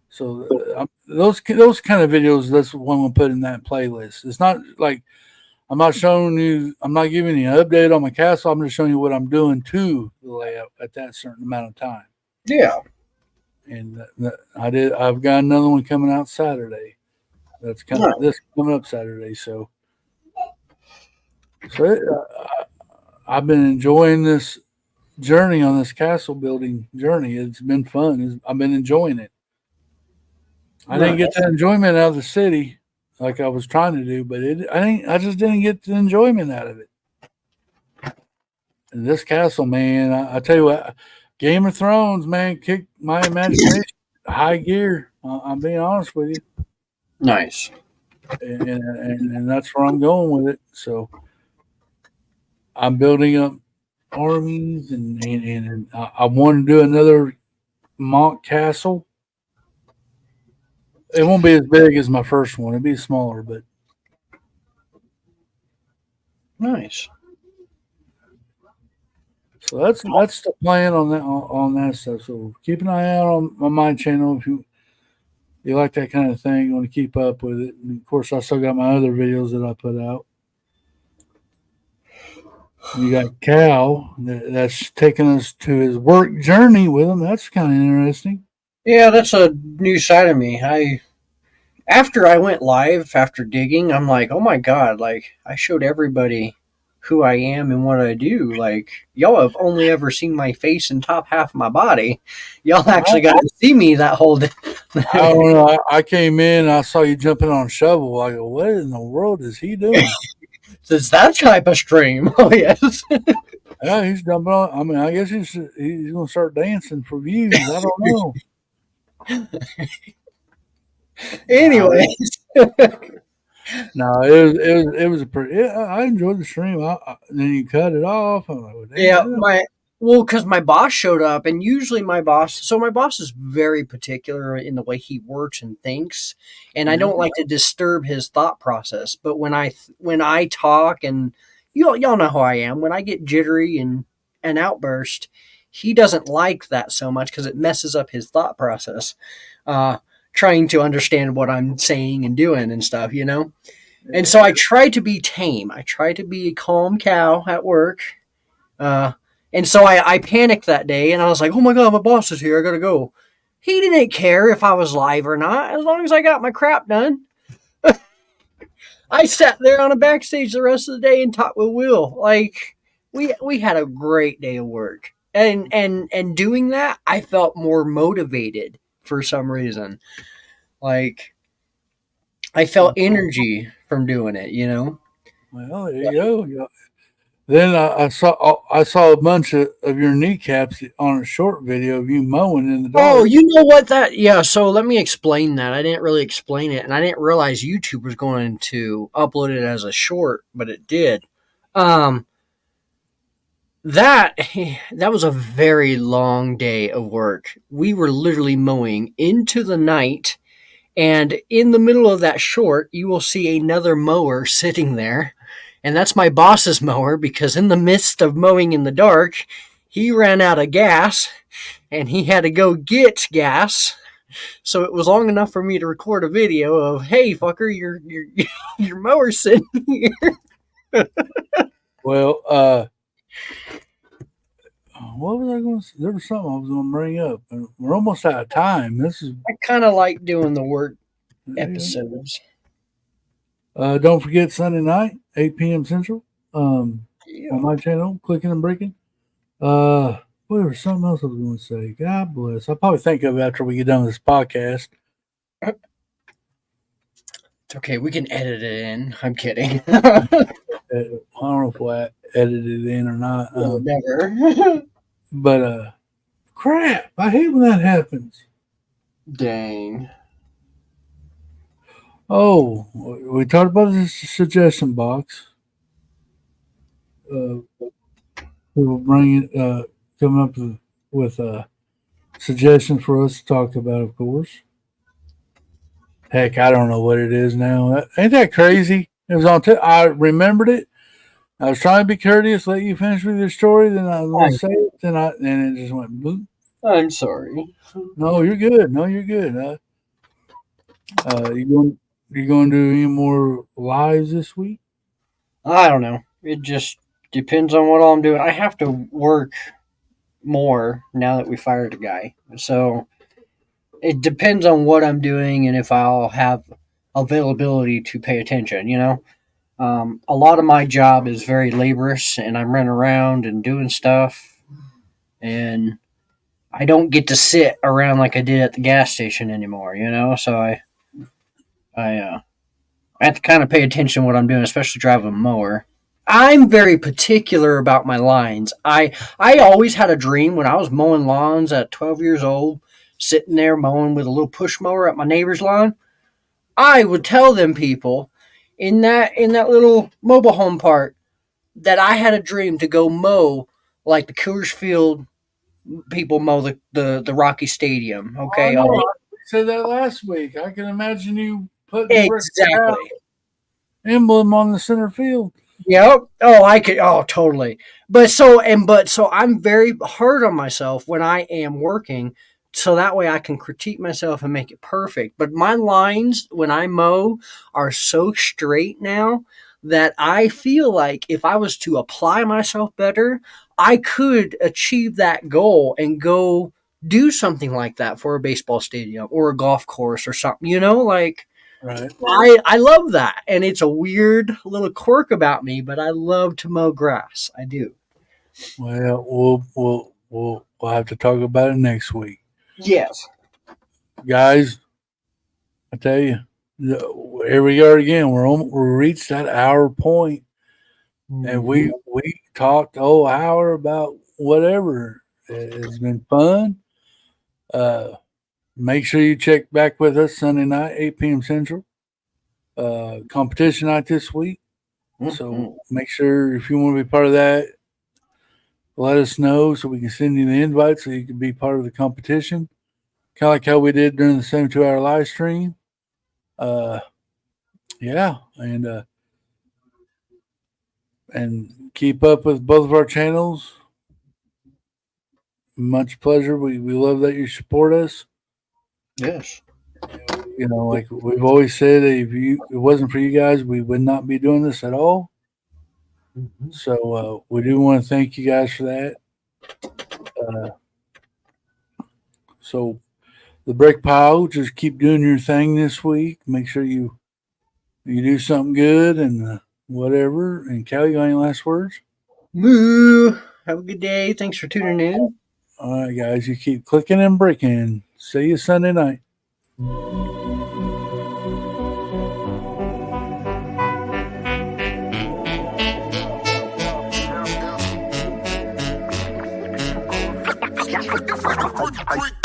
[SPEAKER 1] So those kind of videos, that's what I'm gonna put in that playlist. It's not like I'm not showing you, I'm not giving you an update on my castle. I'm just showing you what I'm doing to the layout at that certain amount of time.
[SPEAKER 2] Yeah.
[SPEAKER 1] And I've got another one coming out Saturday. This coming up Saturday. I've been enjoying this journey on this castle building journey. It's been fun. I've been enjoying it. I didn't get
[SPEAKER 2] Nice.
[SPEAKER 1] that enjoyment out of the city like I was trying to do, but I just didn't get the enjoyment out of it. And this castle, man, I tell you what, Game of Thrones, man, kicked my imagination high gear. I'm being honest with you,
[SPEAKER 2] Nice.
[SPEAKER 1] and that's where I'm going with it. So I'm building up armies, and I want to do another mock castle. It won't be as big as my first one. It'll be smaller, but
[SPEAKER 2] Nice.
[SPEAKER 1] so that's the plan on that stuff. So keep an eye out on my channel if you like that kind of thing. You want to keep up with it. And of course, I still got my other videos that I put out. You got Cal that's taking us to his work journey with him. That's kind of interesting.
[SPEAKER 2] Yeah, that's a new side of me. After I went live after digging, I'm like, oh my god, like I showed everybody who I am and what I do. Like y'all have only ever seen my face and top half of my body. Y'all actually got to see me that whole day.
[SPEAKER 1] I don't know. I came in, I saw you jumping on a shovel. I go, what in the world is he doing?
[SPEAKER 2] It's that type of stream. Oh yes.
[SPEAKER 1] Yeah, he's jumping on. I mean, I guess he's gonna start dancing for views. I don't know.
[SPEAKER 2] Anyways.
[SPEAKER 1] No, it was a pretty. I enjoyed the stream. Then you cut it off. I'm like, well,
[SPEAKER 2] Yeah,
[SPEAKER 1] damn.
[SPEAKER 2] because my boss showed up, and usually my boss is very particular in the way he works and thinks, and I
[SPEAKER 1] Yeah.
[SPEAKER 2] don't like to disturb his thought process. But when I talk, and y'all know how I am, when I get jittery and an outburst, he doesn't like that so much because it messes up his thought process, uh, trying to understand what I'm saying and doing and stuff. And so I try to be tame. I try to be a calm cow at work. Uh, and so I panicked that day and I was like, oh my God, my boss is here. I got to go. He didn't care if I was live or not, as long as I got my crap done. I sat there on a backstage the rest of the day and talked with Will. Like we had a great day of work. And doing that, I felt more motivated for some reason. Like I felt energy from doing it.
[SPEAKER 1] Well, there you go. Then I saw a bunch of your kneecaps on a short video of you mowing in the
[SPEAKER 2] Oh,
[SPEAKER 1] dark.
[SPEAKER 2] you know what that? Yeah, so let me explain that. I didn't really explain it, and I didn't realize YouTube was going to upload it as a short, but it did. Um, that that was a very long day of work. We were literally mowing into the night, and in the middle of that short, you will see another mower sitting there, and that's my boss's mower because in the midst of mowing in the dark, he ran out of gas, and he had to go get gas. So it was long enough for me to record a video of, "Hey, fucker, your mower's sitting here."
[SPEAKER 1] Well, what was I going to say? There was something I was going to bring up. We're almost out of time. This is.
[SPEAKER 2] I kind of like doing the work episodes.
[SPEAKER 1] Don't forget Sunday night, 8 p.m. Central,
[SPEAKER 2] Yeah.
[SPEAKER 1] on my channel, Clicking and Breaking. What was something else I was going to say? God bless. I'll probably think of it after we get done with this podcast.
[SPEAKER 2] It's okay. We can edit it in. I'm kidding.
[SPEAKER 1] I don't know if I edited it in or not.
[SPEAKER 2] Never.
[SPEAKER 1] But crap, I hate when that happens.
[SPEAKER 2] Dang.
[SPEAKER 1] Oh, we talked about this suggestion box. We will bring it, coming up with a suggestion for us to talk about, of course. Heck, I don't know what it is now. Ain't that crazy? It was on. I remembered it. I was trying to be courteous, let you finish with your story. Then I was going to say it. Then it just went boom.
[SPEAKER 2] I'm sorry.
[SPEAKER 1] No, you're good. No, you're good. You going to do any more lives this week?
[SPEAKER 2] I don't know. It just depends on what all I'm doing. I have to work more now that we fired a guy. So it depends on what I'm doing and if I'll have availability to pay attention, you know? A lot of my job is very laborious and I'm running around and doing stuff and I don't get to sit around like I did at the gas station anymore, you know? So I have to kind of pay attention to what I'm doing, especially driving a mower. I'm very particular about my lines. I always had a dream when I was mowing lawns at 12 years old, sitting there mowing with a little push mower at my neighbor's lawn. I would tell them people in that little mobile home park that I had a dream to go mow like the Coors Field people mow the Rocky Stadium. Okay,
[SPEAKER 1] Oh, no, I said that last week. I can imagine you putting the brick
[SPEAKER 2] exactly.
[SPEAKER 1] emblem on the center field.
[SPEAKER 2] Yep. Oh, I could. Oh, totally. But so I'm very hard on myself when I am working, so that way I can critique myself and make it perfect. But my lines when I mow are so straight now that I feel like if I was to apply myself better, I could achieve that goal and go do something like that for a baseball stadium or a golf course or something. You know, like
[SPEAKER 1] Right.
[SPEAKER 2] I love that, and it's a weird little quirk about me, but I love to mow grass. I do.
[SPEAKER 1] Well, we'll have to talk about it next week,
[SPEAKER 2] Yes.
[SPEAKER 1] guys. I tell you, here we are again. We reached that hour point, and we talked the whole hour about whatever. It's been fun. Make sure you check back with us Sunday night, 8 p.m. Central. Competition night this week. So make sure if you want to be part of that, let us know so we can send you the invite so you can be part of the competition. Kind of like how we did during the 72-hour live stream. Yeah, and keep up with both of our channels. Much pleasure. We love that you support us.
[SPEAKER 2] Yes.
[SPEAKER 1] You know, like we've always said, if it wasn't for you guys, we would not be doing this at all. So we do want to thank you guys for that. So the brick pile, just keep doing your thing this week. Make sure you do something good and whatever. And Cal, you got any last words?
[SPEAKER 2] Moo. Have a good day. Thanks for tuning in.
[SPEAKER 1] All right, guys, you keep clicking and breaking. See you Sunday night.
[SPEAKER 3] Clicken Bricken.